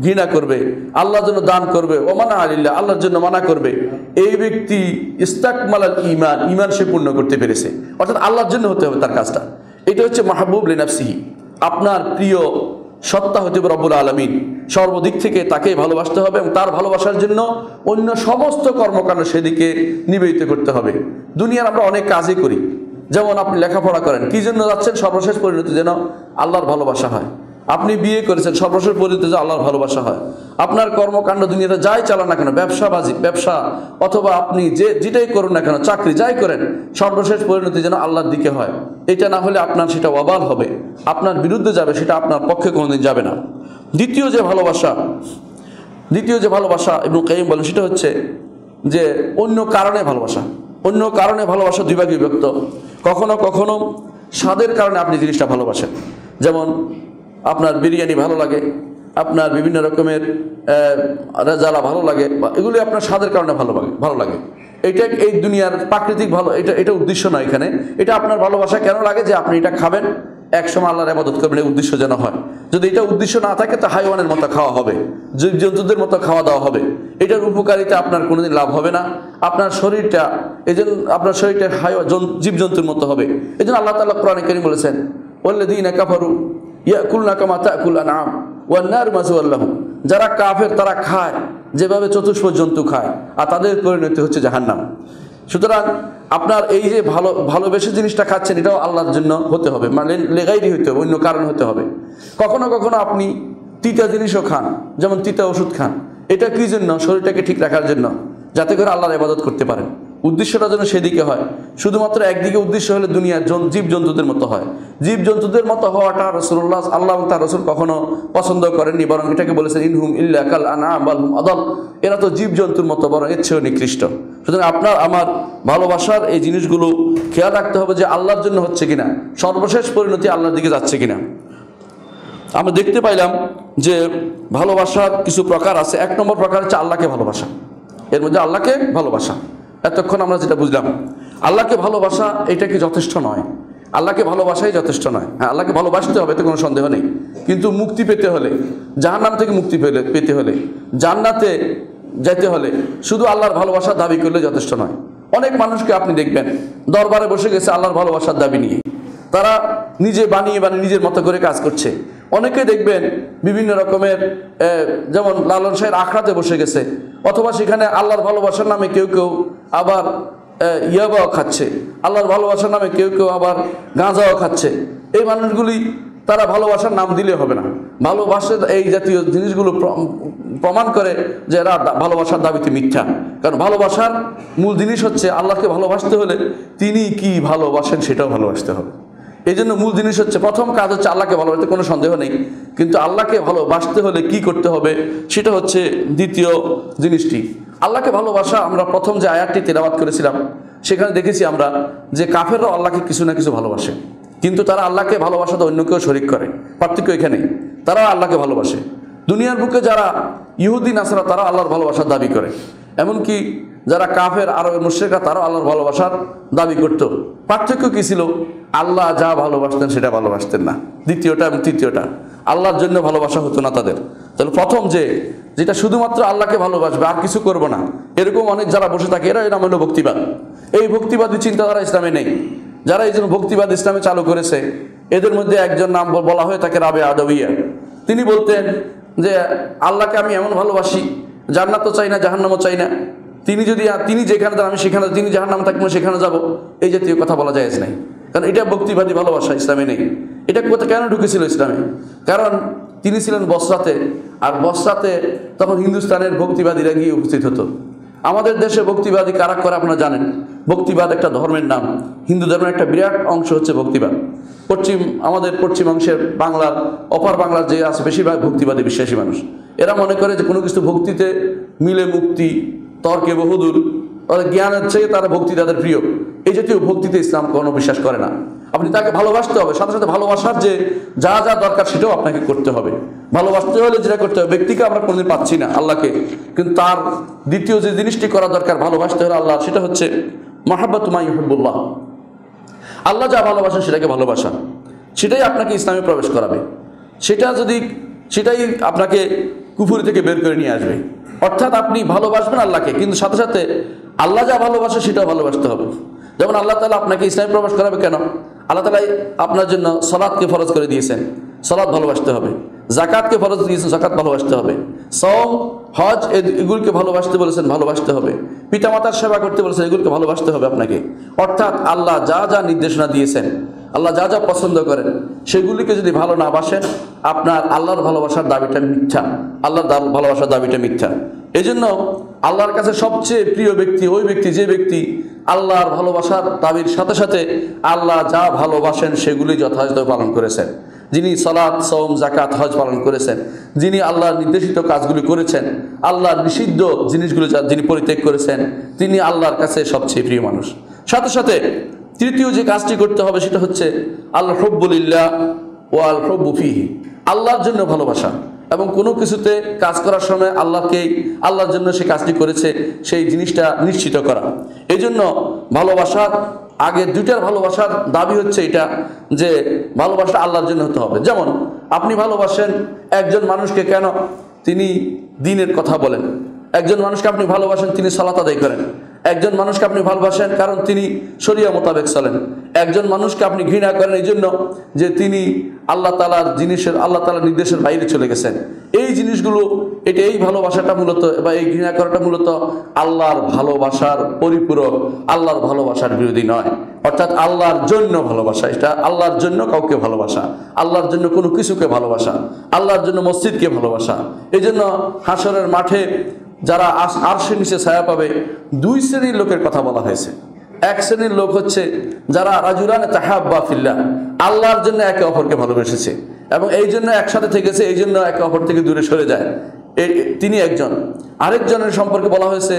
S1: ঘৃণা করবে, আল্লাহর জন্য দান করবে, ও মানা আলিল্লাহ, আল্লাহর জন্য মানা করবে, এই ব্যক্তি ইস্তাকমালাল ঈমান, ঈমান সে পূর্ণ করতে পেরেছে। অর্থাৎ আল্লাহর জন্য হতে হবে তার কাজটা। এটা হচ্ছে মাহবুব লিনাফসিহি, আপনার প্রিয় সত্তা হতে হবে রব্বুল আলামিন। সর্বদিক থেকে তাকে ভালোবাসতে হবে এবং তার ভালোবাসার জন্য অন্য সমস্ত কর্মকাণ্ড সেদিকে নিবেদিত করতে হবে। দুনিয়ার আমরা অনেক কাজই করি, যেমন আপনি লেখাপড়া করেন, কি জন্য যাচ্ছেন? সর্বশেষ পরিণতি যেন আল্লাহর ভালোবাসা হয়। আপনি বিয়ে করেছেন, সর্বশেষ পরিণতি যেন আল্লাহর ভালোবাসা হয়। আপনার কর্মকাণ্ড দুনিয়াতে যাই চালান না কেন, ব্যবসা অথবা আপনি যেটাই করুন না কেন, চাকরি যাই করেন, সর্বশেষ পরিণতি যেন আল্লাহর দিকে হয়। এটা না হলে আপনার সেটা ওয়াবাল হবে, আপনার বিরুদ্ধে যাবে, সেটা আপনার পক্ষে কোনোদিন যাবে না। দ্বিতীয় যে ভালোবাসা ইবনুল কাইয়িম বলেন, সেটা হচ্ছে যে অন্য কারণে ভালোবাসা। অন্য কারণে ভালোবাসা দুই ভাগে বিভক্ত। কখনো কখনো স্বাদের কারণে আপনি জিনিসটা ভালোবাসেন, যেমন আপনার বিরিয়ানি ভালো লাগে, আপনার বিভিন্ন রকমের রেজালা ভালো লাগে, এগুলি আপনার স্বাদের কারণে ভালো লাগে। এটা এই দুনিয়ার প্রাকৃতিক এটা উদ্দেশ্য নয় এখানে। এটা আপনার ভালোবাসা কেন লাগে? যে আপনি এটা খাবেন, একসময় আল্লাহর ইবাদত করবেন, এই উদ্দেশ্য যেন হয়। যদি এটা উদ্দেশ্য না থাকে তো হাইওয়ানের মতো খাওয়া হবে, জীবজন্তুদের মতো খাওয়া দাওয়া হবে। এটার উপকারিতা আপনার কোনোদিন লাভ হবে না। আপনার শরীরটা জীবজন্তুর মতো হবে। এই জন্য আল্লাহ তাআলা কোরআনে কারীম বলেছেন, ওয়াল্লাযীনা কাফারু ইয়াকুলুনা কামা তাকুল আনআম ওয়ান নারু মাসওয়াল লাহুম, যারা কাফের তারা খায় যেভাবে চতুষ্প জন্তু খায়, আর তাদের পরিণতি হচ্ছে জাহান্নাম। সুতরাং আপনার এই যে ভালোবেসে জিনিসটা খাচ্ছেন, এটাও আল্লাহর জন্য হতে হবে, মানে লেগাইরি হতে হবে, অন্য কারণ হতে হবে। কখনো কখনো আপনি তিতা জিনিসও খান, যেমন তিতা ওষুধ খান। এটা কি জন্য? শরীরটাকে ঠিক রাখার জন্য, যাতে করে আল্লাহর ইবাদত করতে পারেন। উদ্দেশ্যটা যেন সেদিকে হয়। শুধুমাত্র একদিকে উদ্দেশ্য হলে দুনিয়ার জীবজন্তুদের মতো হয়। জীবজন্তুদের মতো হওয়াটা রাসূলুল্লাহ আল্লাহ এবং তার রাসূল কখনো পছন্দ করেননি, বরং এটাকে বলেছেন ইনহুম ইল্লা কাল আনআম বাল হুম আদাল, এরা তো জীবজন্তুর মতো, বরং এর চেয়েও নিকৃষ্ট। সুতরাং আপনার আমার ভালোবাসার এই জিনিসগুলো খেয়াল রাখতে হবে যে আল্লাহর জন্য হচ্ছে কিনা, সর্বশেষ পরিণতি আল্লাহর দিকে যাচ্ছে কিনা। আমরা দেখতে পাইলাম যে ভালোবাসার কিছু প্রকার আছে। এক নম্বর প্রকার হচ্ছে আল্লাহকে ভালোবাসা। এর মধ্যে আল্লাহকে ভালোবাসা, এতক্ষণ আমরা যেটা বুঝলাম, আল্লাহকে ভালোবাসা এটা কি যথেষ্ট নয়? আল্লাহকে ভালোবাসাই যথেষ্ট নয়। হ্যাঁ, আল্লাহকে ভালোবাসতে হবে, এতে কোনো সন্দেহ নেই। কিন্তু মুক্তি পেতে হলে, জাহান্নাম থেকে মুক্তি পেতে হলে, জান্নাতে যেতে হলে শুধু আল্লাহর ভালোবাসার দাবি করলে যথেষ্ট নয়। অনেক মানুষকে আপনি দেখবেন দরবারে বসে গেছে আল্লাহর ভালোবাসার দাবি নিয়ে, তারা নিজে বানিয়ে নিজের মতো করে কাজ করছে। অনেকে দেখবেন বিভিন্ন রকমের যেমন লালন শাহের আখড়াতে বসে গেছে, অথবা সেখানে আল্লাহর ভালোবাসার নামে কেউ আবার ইয়াবাও খাচ্ছে, আল্লাহর ভালোবাসার নামে কেউ আবার গাঁজাও খাচ্ছে। এই মানুষগুলি তারা ভালোবাসার নাম দিলে হবে না। ভালোবাসার এই জাতীয় জিনিসগুলো প্রমাণ করে যে এরা ভালোবাসার দাবিতে মিথ্যা। কারণ ভালোবাসার মূল জিনিস হচ্ছে আল্লাহকে ভালোবাসতে হলে তিনি কি ভালোবাসেন সেটাও ভালোবাসতে হবে। এই জন্য মূল জিনিস হচ্ছে, প্রথম কাজ হচ্ছে আল্লাহকে ভালোবাসতে, কোনো সন্দেহ নেই, কিন্তু আল্লাহকে ভালোবাসতে হলে কি করতে হবে সেটা হচ্ছে দ্বিতীয় জিনিসটি। আল্লাহকে ভালোবাসা, আমরা প্রথম যে আয়াতটি তেলাওয়াত করেছিলাম সেখানে দেখেছি আমরা যে কাফেররাও আল্লাহকে কিছু না কিছু ভালোবাসে, কিন্তু তারা আল্লাহকে ভালোবাসাতে অন্য কেউ শরিক করে। পার্থক্য এখানে, তারা আল্লাহকে ভালোবাসে। দুনিয়ার বুকে যারা ইহুদি নাসারা তারা আল্লাহর ভালোবাসার দাবি করে, এমনকি যারা কাফের আরবের মুশরিকরা তারাও আল্লাহর ভালোবাসার দাবি করত। পার্থক্য কী ছিল? আল্লাহ যা ভালোবাসতেন সেটা ভালোবাসতেন না। দ্বিতীয়টা এবং তৃতীয়টা, আল্লাহর জন্য ভালোবাসা হতো না তাদের। তাহলে প্রথম যেটা শুধুমাত্র আল্লাহকে ভালোবাসবে আর কিছু করবো না, এরকম অনেক যারা বসে থাকে এর নাম হলো ভক্তিবাদ। এই ভক্তিবাদী চিন্তাধারা ইসলামে নেই। যারা এই জন্য ভক্তিবাদ ইসলামে চালু করেছে এদের মধ্যে একজন নাম বলা হয়ে থাকে রাবে আদবিয়া। তিনি বলতেন যে আল্লাহকে আমি এমন ভালোবাসি, জান্নাতও চাই না জাহান্নামও চাই না, তিনি যেখানে যান আমি সেখানে, তিনি জাহান্নামে থাকবেন সেখানে যাব, এই জাতীয় কথা বলা যায় নাই। কারণ এটা ভক্তিবাদী ভালোবাসা ইসলামে নেই। এটা কেন ঢুকেছিল ইসলামে? কারণ তিনি ছিলেন বসরাতে, আর বসরাতে তখন হিন্দুস্তানের ভক্তিবাদীরা গিয়ে উপস্থিত হতো। আমাদের দেশে ভক্তিবাদী কারা করে আপনারা জানেন। ভক্তিবাদ একটা ধর্মের নাম, হিন্দু ধর্মের একটা বিরাট অংশ হচ্ছে ভক্তিবাদ। আমাদের পশ্চিম অংশের বাংলার, অপার বাংলার যে আছে বেশিরভাগ ভক্তিবাদী বিশ্বাসী মানুষ। এরা মনে করে যে কোনো কিছু ভক্তিতে মিলে মুক্তি, তর্কে বহুদূর, জ্ঞানের চেয়ে তারা ভক্তি তাদের প্রিয়। এই জাতীয় ভক্তিতে ইসলাম কোনো বিশ্বাস করে না। আপনি তাকে ভালোবাসতে হবে, সাথে সাথে ভালোবাসার যে যা যা দরকার সেটাও আপনাকে করতে হবে। ভালোবাসতে হলে যেটা করতে হবে, ব্যক্তিকে আমরা কোনোদিন পাচ্ছি না আল্লাহকে, কিন্তু তার দ্বিতীয় যে জিনিসটি করা দরকার ভালোবাসতে হলে আল্লাহ, সেটা হচ্ছে মাহাব্বাতু মা ইউহিব্বুল্লাহ। আল্লাহ যা ভালোবাসেন সেটাকে ভালোবাসা, সেটাই আপনাকে ইসলামে প্রবেশ করাবে। সেটাই আপনাকে কুফরি থেকে বের করে নিয়ে আসবে। অর্থাৎ আপনি ভালোবাসবেন আল্লাহকে, কিন্তু সাথে সাথে আল্লাহ যা ভালোবাসে সেটাও ভালোবাসতে হবে। যেমন আল্লাহ তাআলা আপনাকে ইসলামে প্রবেশ করাবে কেন? আল্লাহ তাআলা আপনার জন্য সালাতকে ফরজ করে দিয়েছেন, সালাত ভালোবাসতে হবে। যাকাতকে ফরজ দিয়েছেন, যাকাত ভালোবাসতে হবে। সওম, হজ এগুলোকে ভালোবাসতে বলেছেন, ভালোবাসতে হবে। পিতামাতার সেবা করতে বলেছেন, এগুলোকে ভালোবাসতে হবে আপনাকে। অর্থাৎ আল্লাহ যা যা নির্দেশনা দিয়েছেন, আল্লাহ যা যা পছন্দ করেন সেগুলিকে যদি ভালো না বাসেন, আপনার আল্লাহর ভালোবাসার দাবিটা মিথ্যা, আল্লাহর ভালোবাসার দাবিটা মিথ্যা। এই জন্য আল্লাহর কাছে সবচেয়ে প্রিয় ব্যক্তি ওই ব্যক্তি যে ব্যক্তি আল্লাহর ভালোবাসার দাবির সাথে সাথে আল্লাহ যা ভালোবাসেন সেগুলি যথাযথ পালন করেছেন। যিনি সালাত, সওম, যাকাত, হজ পালন করেছেন, যিনি আল্লাহর নির্দেশিত কাজগুলি করেছেন, আল্লাহর নিষিদ্ধ জিনিসগুলি যিনি পরিত্যাগ করেছেন, তিনি আল্লাহর কাছে সবচেয়ে প্রিয় মানুষ। সাথে সাথে তৃতীয় যে কাজটি করতে হবে সেটা হচ্ছে আল হুব্বু লিল্লাহ ওয়া আল হুব্বু ফিহি, আল্লাহর জন্য ভালোবাসা। এবং কোনো কিছুতে কাজ করার সময় আল্লাহর জন্য সে কাজটি করেছে সেই জিনিসটা নিশ্চিত করা। এই জন্য ভালোবাসার আগে দুইটার ভালোবাসার দাবি হচ্ছে এটা যে ভালোবাসা আল্লাহর জন্য হতে হবে। যেমন আপনি ভালোবাসেন একজন মানুষকে, কেন? তিনি দ্বীনের কথা বলেন। একজন মানুষকে আপনি ভালোবাসেন, তিনি সালাত আদায় করেন। একজন মানুষকে আপনি ভালোবাসেন কারণ তিনি শরিয়া মোতাবেক চলেন। একজন মানুষকে আপনি ঘৃণা করেন এই জন্য যে তিনি আল্লাহ তাআলার নির্দেশের বাইরে চলে গেছেন। এই জিনিসগুলো, এই ভালোবাসাটা মূলত বা এই ঘৃণা করাটা মূলত আল্লাহর ভালোবাসার পরিপূরক, আল্লাহর ভালোবাসার বিরোধী নয়। অর্থাৎ আল্লাহর জন্য ভালোবাসা, এটা আল্লাহর জন্য কাউকে ভালোবাসা, আল্লাহর জন্য কোনো কিছুকে ভালোবাসা, আল্লাহর জন্য মসজিদকে ভালোবাসা। এই জন্য হাশরের মাঠে যারা আরশের নিচে ছায়া পাবে, দুই শ্রেণীর লোকের কথা বলা হয়েছে। এক শ্রেণীর লোক হচ্ছে যারা রাজুলান তাহাব্বা ফিল্লাহ, আল্লাহর জন্য একে অপরকে ভালোবেসেছে এবং এই জন্য একসাথে থেকেছে, এই জন্য একে অপর থেকে দূরে সরে যায়, তিনি একজন। আরেকজনের সম্পর্কে বলা হয়েছে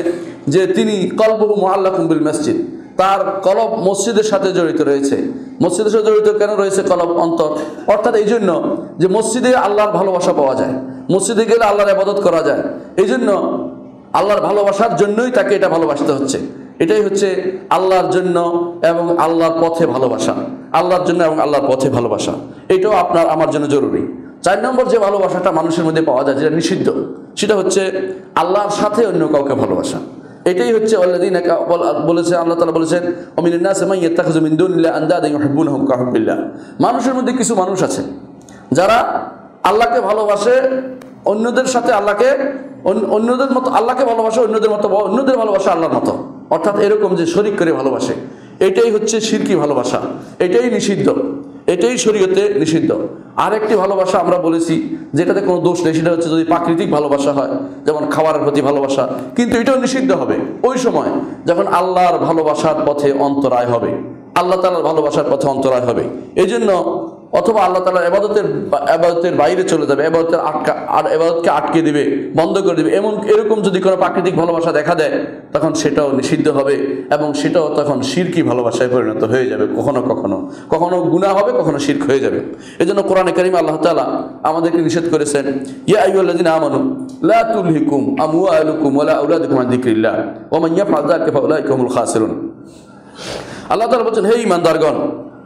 S1: যে তিনি কলবুহু মুআল্লাকুম বিল মসজিদ, তার কলব মসজিদের সাথে জড়িত রয়েছে। মসজিদের সাথে জড়িত কেন রয়েছে? কলব, অন্তর। অর্থাৎ এই জন্য যে মসজিদে আল্লাহর ভালোবাসা পাওয়া যায়, মসজিদে গেলে আল্লাহর ইবাদত করা যায়। এই জন্য আল্লাহর ভালোবাসার জন্যই তাকে এটা ভালোবাসতে হচ্ছে। এটাই হচ্ছে আল্লাহর জন্য এবং আল্লাহর পথে ভালোবাসা, আল্লাহর জন্য এবং আল্লাহর পথে ভালোবাসা। এটাও আপনার আমার জন্য জরুরি। 4 নম্বর যে ভালোবাসাটা মানুষের মধ্যে পাওয়া যায়, যেটা নিষিদ্ধ, সেটা হচ্ছে আল্লাহর সাথে অন্য কাউকে ভালোবাসা। এটাই হচ্ছে বলেছে আল্লাহ তাআলা বলেছেন, ওমিনান নাসি মান ইয়াত্তাখিযু মিন দুনিল্লাহি আনদাদা ইউহিব্বুনাহুম কাহুব্বিল্লাহ। মানুষের মধ্যে কিছু মানুষ আছে যারা আল্লাহকে ভালোবাসে, অন্যদের সাথে অন্যদের মতো আল্লাহকে ভালোবাসে, অন্যদের ভালোবাসা আল্লাহর মতো। অর্থাৎ এরকম যে শরীক করে ভালোবাসে, এটাই হচ্ছে শিরকি ভালোবাসা, এটাই নিষিদ্ধ। এটাই শরীয়তে নিষিদ্ধ। আরেকটি ভালোবাসা আমরা বলেছি যেটাতে কোনো দোষ নেই, সেটা হচ্ছে যদি প্রাকৃতিক ভালোবাসা হয়, যেমন খাবারের প্রতি ভালোবাসা, কিন্তু এটাও নিষিদ্ধ হবে ওই সময় যখন আল্লাহর ভালোবাসার পথে অন্তরায় হবে, আল্লাহ তাআলার ভালোবাসার পথে অন্তরায় হবে। এই জন্য অথবা আল্লাহ তাআলার ইবাদতের বাইরে চলে যাবে, ইবাদতকে আটকে দিবে, বন্ধ করে দিবে, এরকম যদি কোনো প্রাকৃতিক ভালোবাসা দেখা দেয় তখন সেটাও নিষিদ্ধ হবে এবং সেটাও তখন শিরকি ভালোবাসায় পরিণত হয়ে যাবে। কখনো গুনাহ হবে, কখনো শিরক হয়ে যাবে। এই জন্য কোরআনে কারিমে আল্লাহ তাআলা আমাদেরকে নিষেধ করেছেন, ইয়া আইয়ুহাল্লাযিনা আমানু লা তুলহিকুম আমওয়ালুকুম ওয়ালা আওলাদুকুম আন যিকরিল্লাহ ওয়া মান ইয়াফআল যালিকা ফাউলাইকা হুমুল খাসিরুন। আল্লাহ তাআলা বলেন, হে ঈমানদারগণ,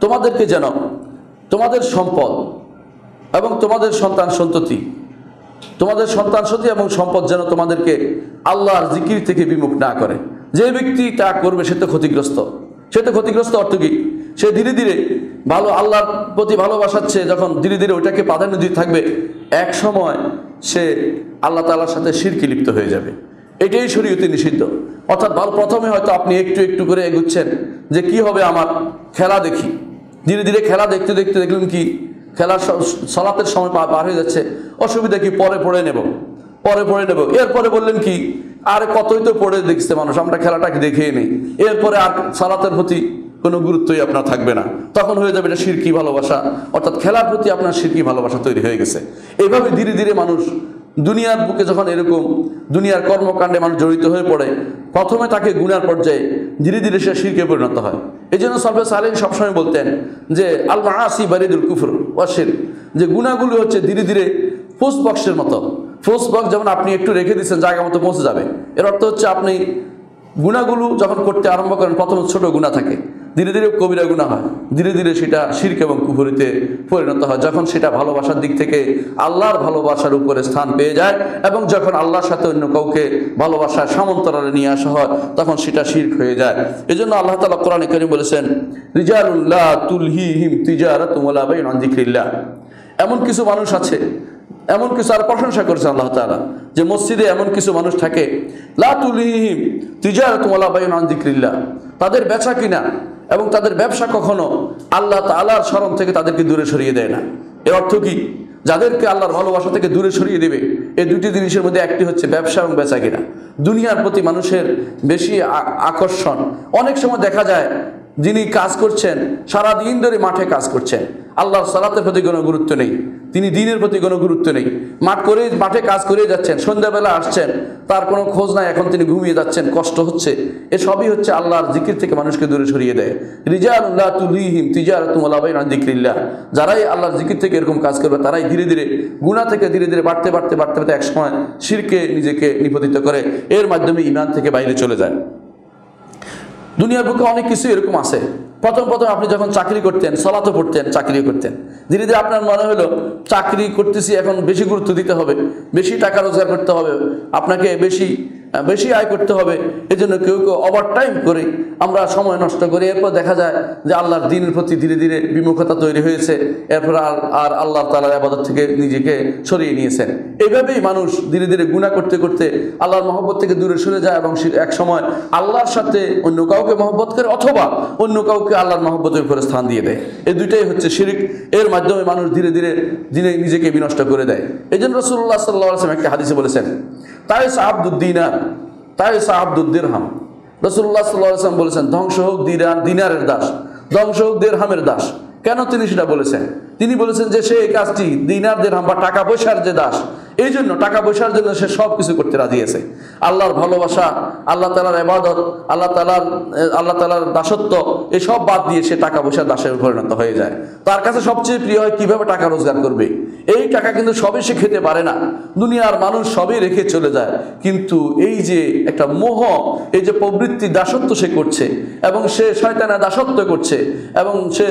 S1: তোমাদেরকে যেন তোমাদের সম্পদ এবং তোমাদের সন্তান সন্ততি এবং সম্পদ যেন তোমাদেরকে আল্লাহর জিকির থেকে বিমুখ না করে। যে ব্যক্তি তা করবে সে তো ক্ষতিগ্রস্ত। অর্থ কি? সে ধীরে ধীরে আল্লাহর প্রতি ভালোবাসাচ্ছে, যখন ধীরে ধীরে ওইটাকে প্রাধান্য দিয়ে থাকবে, এক সময় সে আল্লাহ তাআলার সাথে শিরকে লিপ্ত হয়ে যাবে। এটাই শরীয়তে নিষিদ্ধ। অর্থাৎ প্রথমে হয়তো আপনি একটু একটু করে এগুচ্ছেন যে কি হবে, আমার খেলা দেখি, ধীরে ধীরে খেলা দেখতে দেখতে দেখলেন কি খেলার সালাতের সময় পার হয়ে যাচ্ছে, অসুবিধা কি, পরে পড়ে নেব। এরপরে বললেন কি, আর কতই তো পড়ে দেখছে মানুষ, আমরা খেলাটাকে দেখেই নেই। এরপরে আর সালাতের প্রতি কোনো গুরুত্বই আপনার থাকবে না, তখন হয়ে যাবে এটা শিরকি ভালোবাসা। অর্থাৎ খেলার প্রতি আপনার শিরকি ভালোবাসা তৈরি হয়ে গেছে। এইভাবে ধীরে ধীরে মানুষ দুনিয়ার বুকে যখন এরকম দুনিয়ার কর্মকাণ্ডে মানুষ জড়িত হয়ে পড়ে, প্রথমে তাকে গুনার পর্যায়ে, ধীরে ধীরে সে শিরকে পরিণত হয়। এই জন্য সালফে সালেহীন সবসময় বলতেন যে আল মাআসি বারিদুল কুফর ওয়া শিরক, যে গুনাহগুলো হচ্ছে ধীরে ধীরে পোস্ট বক্সের মতো। পোস্ট বক্স যেমন আপনি একটু রেখে দিচ্ছেন, জায়গা মতো পৌঁছে যাবে। এর অর্থ হচ্ছে আপনি গুনাহগুলো যখন করতে আরম্ভ করেন, প্রথমে ছোট গুনাহ থাকে, ধীরে ধীরে কবিরা গুনাহ হয়, ধীরে ধীরে সেটা শিরক এবং কুফরিতে পরিণত হয়। যখন সেটা ভালোবাসার দিক থেকে আল্লাহর ভালোবাসার উপরে স্থান পেয়ে যায় এবং যখন আল্লাহর সাথে অন্য কাউকে ভালোবাসার সমান্তরালে নিয়ে আসা হয়, তখন সেটা শিরক হয়ে যায়। এই জন্য আল্লাহ তাআলা কোরআনে কারীম বলেছেন, রিজালুন লা তুলহিহিম তিজারাতুন ওয়ালা বাইউন আন যিকরিল্লাহ। এমন কিছু মানুষ আছে, এমন কিছু, আর প্রশংসা করেছেন আল্লাহ তাআলা যে মসজিদে এমন কিছু মানুষ থাকে, লা তুলহিহিম তিজারাতুন ওয়ালা বাইউন আন যিকরিল্লাহ, তাদের বেচা কিনা এবং তাদের ব্যবসা কখনো আল্লাহ তাআলার স্মরণ থেকে তাদেরকে দূরে সরিয়ে দেয় না। এর অর্থ কি? যাদেরকে আল্লাহর ভালোবাসা থেকে দূরে সরিয়ে দেবে, এই দুটি জিনিসের মধ্যে একটি হচ্ছে ব্যবসা এবং বেচা কিনা। দুনিয়ার প্রতি মানুষের বেশি আকর্ষণ। অনেক সময় দেখা যায় যিনি কাজ করছেন, সারাদিন ধরে মাঠে কাজ করছেন, আল্লাহর সালাতের প্রতি কোনো গুরুত্ব নেই, তিনি দিনের প্রতি কোনো গুরুত্ব নেই, মাঠে কাজ করে যাচ্ছেন, সন্ধ্যাবেলা আসছেন, তার কোনো খোঁজ নাই, এখন তিনি ঘুমিয়ে যাচ্ছেন, কষ্ট হচ্ছে। এসবই হচ্ছে আল্লাহর জিকির থেকে মানুষকে দূরে সরিয়ে দেয়। রিজালুন লা তুলহিহিম তিজারাতুন ওয়ালা বাইউন আন যিকরিল্লাহ, যারাই আল্লাহর জিকির থেকে এরকম কাজ করবে, তারাই ধীরে ধীরে গুনাহ থেকে ধীরে ধীরে বাড়তে একসময় শিরকে নিজেকে নিপতিত করে, এর মাধ্যমে ঈমান থেকে বাইরে চলে যায়। দুনিয়ার বুকে অনেক কিছু এরকম আছে। প্রথম আপনি যখন চাকরি করতেন, সালাতও পড়তেন, চাকরিও করতেন, ধীরে ধীরে আপনার মনে হলো চাকরি করতেছি, এখন বেশি গুরুত্ব দিতে হবে, বেশি টাকা রোজগার করতে হবে, আপনাকে বেশি আয় করতে হবে। এই জন্য কেউ ওভারটাইম করে আমরা সময় নষ্ট করি। এরপর দেখা যায় যে আল্লাহর দ্বীনের প্রতি ধীরে ধীরে বিমুখতা তৈরি হয়েছে, এরপর আর আল্লাহ তাআলার ইবাদত থেকে নিজেকে সরিয়ে নিয়েছেন। এইভাবেই মানুষ ধীরে ধীরে গুনাহ করতে করতে আল্লাহর মহব্বত থেকে দূরে সরে যায় এবং এক সময় আল্লাহর সাথে অন্য কাউকে মহব্বত করে অথবা অন্য কাউকে আল্লাহর মহব্বতের উপরে স্থান দিয়ে দেয়। এই দুইটাই হচ্ছে শিরক। এর মাধ্যমে মানুষ ধীরে ধীরে নিজেকে বিনষ্ট করে দেয়। এই জন্য রাসূলুল্লাহ সাল্লাল্লাহু আলাইহি ওয়াসাল্লাম একটা হাদিসে বলেছেন, তাইসা আব্দুদ দিনার তাইসা আব্দুদ দিরহাম। রাসূলুল্লাহ সাল্লাল্লাহু আলাইহি ওয়াসাল্লাম বলেছেন, ধ্বংস হোক দিনারের দাস, ধ্বংস হোক দিরহামের দাস। কেন তিনি সেটা বলেছেন? তিনি বলেছেন যে সে এই কাজটি দিনার দিরহাম বা টাকা পয়সার যে দাস, এই জন্য টাকা পয়সার জন্য সে সব কিছু করতে রাজি আছে। আল্লাহর ভালোবাসা, আল্লাহ তাআলার ইবাদত, আল্লাহ তাআলার দাসত্ব, এসব বাদ দিয়ে সে টাকা পয়সার দাসে পরিণত হয়ে যায়। তার কাছে সবচেয়ে প্রিয় হয় কিভাবে টাকা রোজগার করবে। এই টাকা কিন্তু সবই সে খেতে পারে না, দুনিয়ার মানুষ সবই রেখে চলে যায়, কিন্তু এই যে একটা মোহ, এই যে প্রবৃত্তি, দাসত্ব সে করছে এবং সে শয়তানের দাসত্ব করছে এবং সে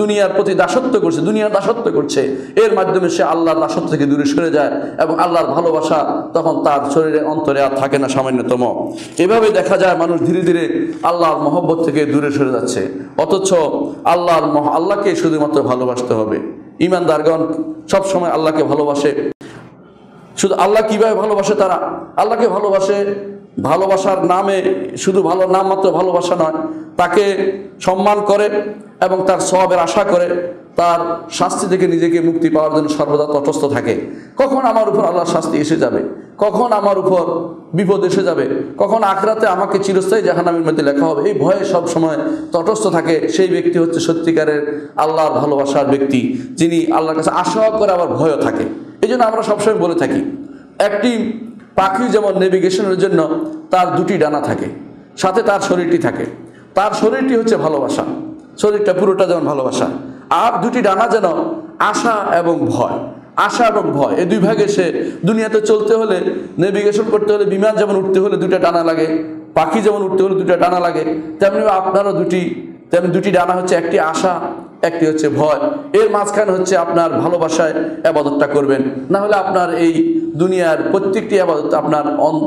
S1: দুনিয়ার প্রতি দাসত্ব করছে, দুনিয়ার দাসত্ব করছে, এর মাধ্যমে সে আল্লাহর দাসত্ব থেকে দূরে সরে যায় এবং আল্লাহর ভালোবাসা তখন তার শরীরে অন্তরে আর থাকে না সামান্যতম। এভাবে দেখা যায় মানুষ ধীরে ধীরে আল্লাহর মহব্বত থেকে দূরে সরে যাচ্ছে। অথচ আল্লাহকে শুধুমাত্র ভালোবাসতে হবে। ঈমানদারগণ সবসময় আল্লাহকে ভালোবাসে। শুধু আল্লাহ কিভাবে ভালোবাসে? তারা আল্লাহকে ভালোবাসে ভালোবাসার নামে শুধু ভালো নাম মাত্র ভালোবাসা নয়, তাকে সম্মান করে এবং তার সওয়াবের আশা করে, তার শাস্তি থেকে নিজেকে মুক্তি পাওয়ার জন্য সর্বদা তটস্থ থাকে। কখন আমার উপর আল্লাহর শাস্তি এসে যাবে, কখন আমার উপর বিপদ এসে যাবে, কখন আখিরাতে আমাকে চিরস্থায়ী জাহান্নামের মধ্যে লেখা হবে, এই ভয়ে সব সময় তটস্থ থাকে। সেই ব্যক্তি হচ্ছে সত্যিকারের আল্লাহর ভালোবাসার ব্যক্তি, যিনি আল্লাহর কাছে আশাও করে আবার ভয়ও থাকে। এই জন্য আমরা সবসময় বলে থাকি, একটি পাখি যেমন নেভিগেশনের জন্য তার দুটি ডানা থাকে, সাথে তার শরীরটি থাকে। তার শরীরটি হচ্ছে ভালোবাসা, শরীরটা পুরোটা যেমন ভালোবাসা, আর দুটি ডানা যেন আশা এবং ভয়। আশা এবং ভয় এই দুই ভাগে সে দুনিয়াতে চলতে হলে, নেভিগেশন করতে হলে, বিমান যেমন উঠতে হলে দুটা ডানা লাগে, পাখি যেমন উঠতে হলে দুটা ডানা লাগে, তেমনি আপনারও দুটি ডানা হচ্ছে, একটি আশা, একটি হচ্ছে ভয়। এর মাঝখানে হচ্ছে আপনার ভালোবাসায় আবাদতটা করবেন, না হলে আপনার এই দুনিয়ার প্রত্যেকটি আবাদত আপনার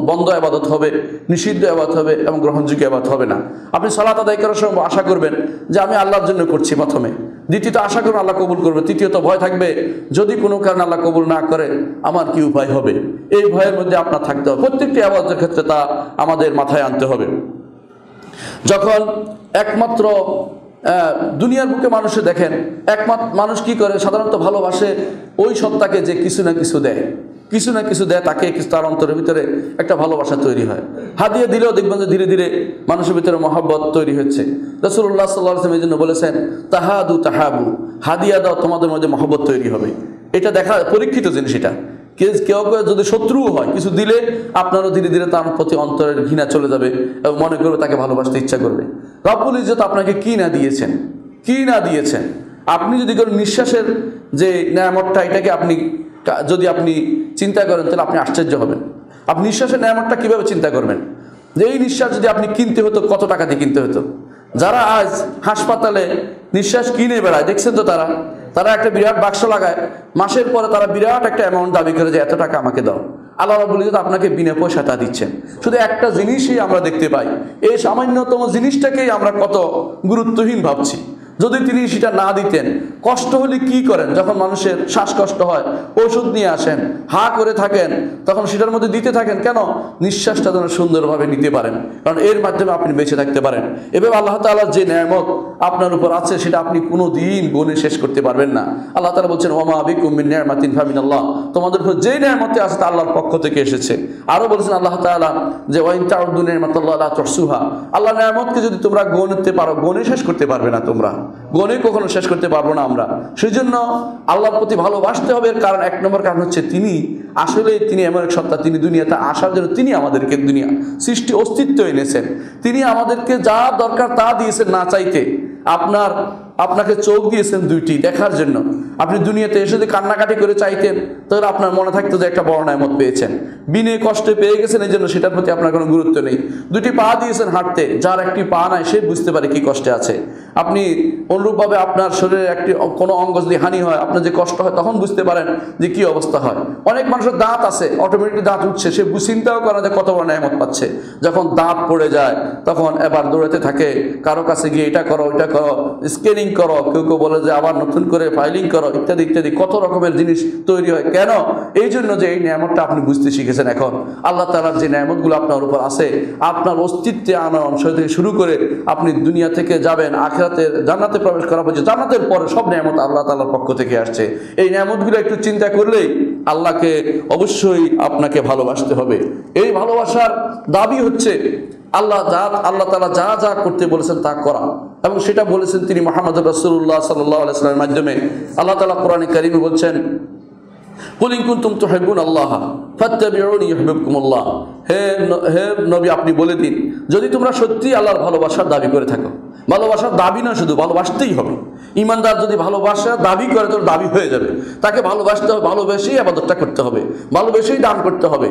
S1: বন্ধ আবাদত হবে, নিষিদ্ধ আবাদত হবে এবং গ্রহণযোগ্য আবাদত হবে না। আপনি সালাত আদায় করার সময় আশা করবেন যে আমি আল্লাহর জন্য করছি প্রথমে, দ্বিতীয়ত আশা করুন আল্লাহ কবুল করবে, তৃতীয়ত ভয় থাকবে যদি কোনো কারণে আল্লাহ কবুল না করে আমার কি উপায় হবে। এই ভয়ের মধ্যে আপনার থাকতে হবে। প্রত্যেকটি আবাদতের ক্ষেত্রে তা আমাদের মাথায় আনতে হবে। যখন একমাত্র দুনিয়ার বুকে মানুষে দেখেন, একমাত্র মানুষ কি করে সাধারণত ভালোবাসে ওই সত্তাকে যে কিছু না কিছু দেয়, কিছু না কিছু দেয়, তাকে তার অন্তরের ভিতরে একটা ভালোবাসা তৈরি হয়। হাদিয়া দিলেও দেখবেন যে ধীরে ধীরে মানুষের ভিতরে মহব্বত তৈরি হচ্ছে। রাসূলুল্লাহ সাল্লাল্লাহু আলাইহি ওয়াসাল্লাম এই জন্য বলেছেন, তাহাদু তাহাবু, হাদিয়া দাও তোমাদের মধ্যে মহব্বত তৈরি হবে। এটা দেখা পরীক্ষিত জিনিস। এটা কেউ কেউ যদি শত্রুও হয়, কিছু দিলে আপনারও ধীরে ধীরে তার প্রতি অন্তরের ঘৃণা চলে যাবে এবং মনে করবে তাকে ভালোবাসতে ইচ্ছা করবে। রব্বুল ইজ্জত আপনাকে কি না দিয়েছেন, কি না দিয়েছেন। আপনি যদি কোনো নিঃশ্বাসের যে নেয়ামতটা, এটাকে যদি আপনি চিন্তা করেন তাহলে আপনি আশ্চর্য হবেন। আপনি নিঃশ্বাসের নেয়ামতটা কীভাবে চিন্তা করবেন, যে এই নিঃশ্বাস যদি আপনি কিনতে হতো কত টাকা দিয়ে কিনতে হতো। যারা আজ হাসপাতালে নিঃশ্বাস কিনে বেড়ায় দেখছেন তো, তারা একটা বিরাট বাক্স লাগায়, মাসের পরে তারা বিরাট একটা অ্যামাউন্ট দাবি করে যে এত টাকা আমাকে দাও। আল্লাহ রাব্বুল ইজ্জত আপনাকে বিনা পয়সা তা দিচ্ছেন। শুধু একটা জিনিসই আমরা দেখতে পাই, এই সামান্যতম জিনিসটাকেই আমরা কত গুরুত্বহীন ভাবছি। যদি তিনি সেটা না দিতেন, কষ্ট হলে কি করেন, যখন মানুষের শ্বাসকষ্ট হয় ওষুধ নিয়ে আসেন, হা করে থাকেন, তখন সেটার মধ্যে দিতে থাকেন কেন? নিঃশ্বাসটা যেন সুন্দরভাবে নিতে পারেন, কারণ এর মাধ্যমে আপনি বেঁচে থাকতে পারেন। এভাবে আল্লাহ তাআলার যে নেয়ামত আপনার উপর আছে সেটা আপনি কোনো দিন গুণে শেষ করতে পারবেন না। আল্লাহ তাআলা বলছেন, ওমা বিকুম মিন নি'মাতিন ফামিনাল্লাহ, তোমাদের উপর যে নেয়ামতে আছে তা আল্লাহর পক্ষ থেকে এসেছে। আরও বলছেন আল্লাহ তাআলা যে ওয়াইন তাউদ্দু নি'মাতাল্লাহি লা তুহসুহা, আল্লাহর নেয়ামতকে যদি তোমরা গণতে পারো, গণে শেষ করতে পারবে না, তোমরা গণে কখনো শেষ করতে পারবো না আমরা। সেই জন্য আল্লাহর প্রতি ভালোবাসতে হবে। এর কারণ, এক নম্বর কারণ হচ্ছে তিনি এমন এক সত্তা, তিনি দুনিয়াতে আসার জন্য তিনি আমাদেরকে দুনিয়া সৃষ্টি অস্তিত্ব এনেছেন। তিনি আমাদেরকে যা দরকার তা দিয়েছেন না চাইতে। আপনাকে চোখ দিয়েছেন দুইটি দেখার জন্য। আপনি দুনিয়াতে এসে যদি কান্নাকাটি করে চাইতেন তাহলে আপনার মনে থাকতো যে একটা বড় নেয়ামত পেয়েছেন। বিনে কষ্টে পেয়ে গেছেন, এই জন্য সেটার প্রতি আপনার কোনো গুরুত্ব নেই। দুটি পা দিয়েছেন হাঁটতে, যার একটি পা নাই সে বুঝতে পারে কি কষ্টে আছে। আপনি অনুরূপভাবে আপনার শরীরের কোনো অঙ্গ যদি হানি হয়, আপনার যে কষ্ট হয়, তখন বুঝতে পারেন যে কি অবস্থা হয়। অনেক মানুষের দাঁত আছে, অটোমেটিক দাঁত উঠছে, সে চিন্তাও করে যে কত বড় নেয়ামত পাচ্ছে। যখন দাঁত পড়ে যায় তখন এবার দৌড়াতে থাকে, কারো কাছে গিয়ে এটা করো ওইটা করো, স্ক্যানিং করো, কেউ কেউ বলে যে আবার নতুন করে ফাইলিং করো, ইত্যাদি ইত্যাদি কত রকমের জিনিস তৈরি হয়। কেন? এই জন্য যে এই নিয়ামতটা আপনি বুঝতে শিখেছেন। এখন আল্লাহ তাআলার যে নিয়ামতগুলো আপনার উপর আছে, আপনার অস্তিত্বে আনার অংশ থেকে শুরু করে আপনি দুনিয়া থেকে যাবেন আখিরাতের জান্নাতে প্রবেশ করা পর্যন্ত, জান্নাতের পরে সব নিয়ামত আল্লাহ তাআলার পক্ষ থেকে আসছে। এই নিয়ামতগুলো একটু চিন্তা করলেই আল্লাহকে অবশ্যই আপনাকে ভালোবাসতে হবে। এই ভালোবাসার দাবি হচ্ছে আল্লাহ তাআলা যা যা করতে বলেছেন তা করা, এবং সেটা বলেছেন তিনি মুহাম্মদ রাসূলুল্লাহ সাল্লাল্লাহু আলাইহি ওয়াসাল্লামের মাধ্যমে। আল্লাহ তাআলা কোরআনে কারীমে বলছেন, কুল ইন কুনতুম তুহিব্বুনাল্লাহ ফাত্তাবিউনি ইউহিব্বুকুমুল্লাহ, হে নবী আপনি বলে দিন, যদি তোমরা সত্যি আল্লাহর ভালোবাসার দাবি করে থাকো। ভালোবাসার দাবি না, শুধু ভালোবাসতেই হবে। ইমানদার যদি ভালোবাসার দাবি করে তো দাবি হয়ে যাবে। তাকে ভালোবাসতে হবে, ভালোবেসেই ইবাদতটা করতে হবে, ভালোবেসেই দান করতে হবে।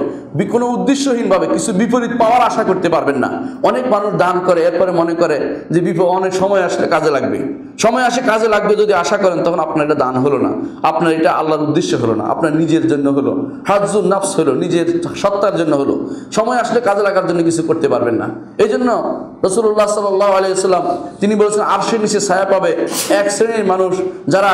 S1: কোনো উদ্দেশ্যহীনভাবে কিছু বিপরীত পাওয়ার আশা করতে পারবেন না। অনেক মানুষ দান করে, এরপরে মনে করে যে অনেক সময় আসলে কাজে লাগবে, সময় আসে কাজে লাগবে যদি আশা করেন, তখন আপনার এটা দান হলো না, আপনার এটা আল্লাহর উদ্দেশ্য হলো না, আপনার নিজের জন্য হলো, হাজ্জুন নাফস হলো, নিজের সত্তার জন্য হলো। সময় আসলে কাজে লাগার জন্য কিছু করতে পারবেন না। এই জন্য রাসূলুল্লাহ সাল্লাল্লাহু আলাইহি ওয়াসাল্লাম তিনি বলেছেন আরশের নিচে ছায়া পাবে এক শ্রেণীর মানুষ যারা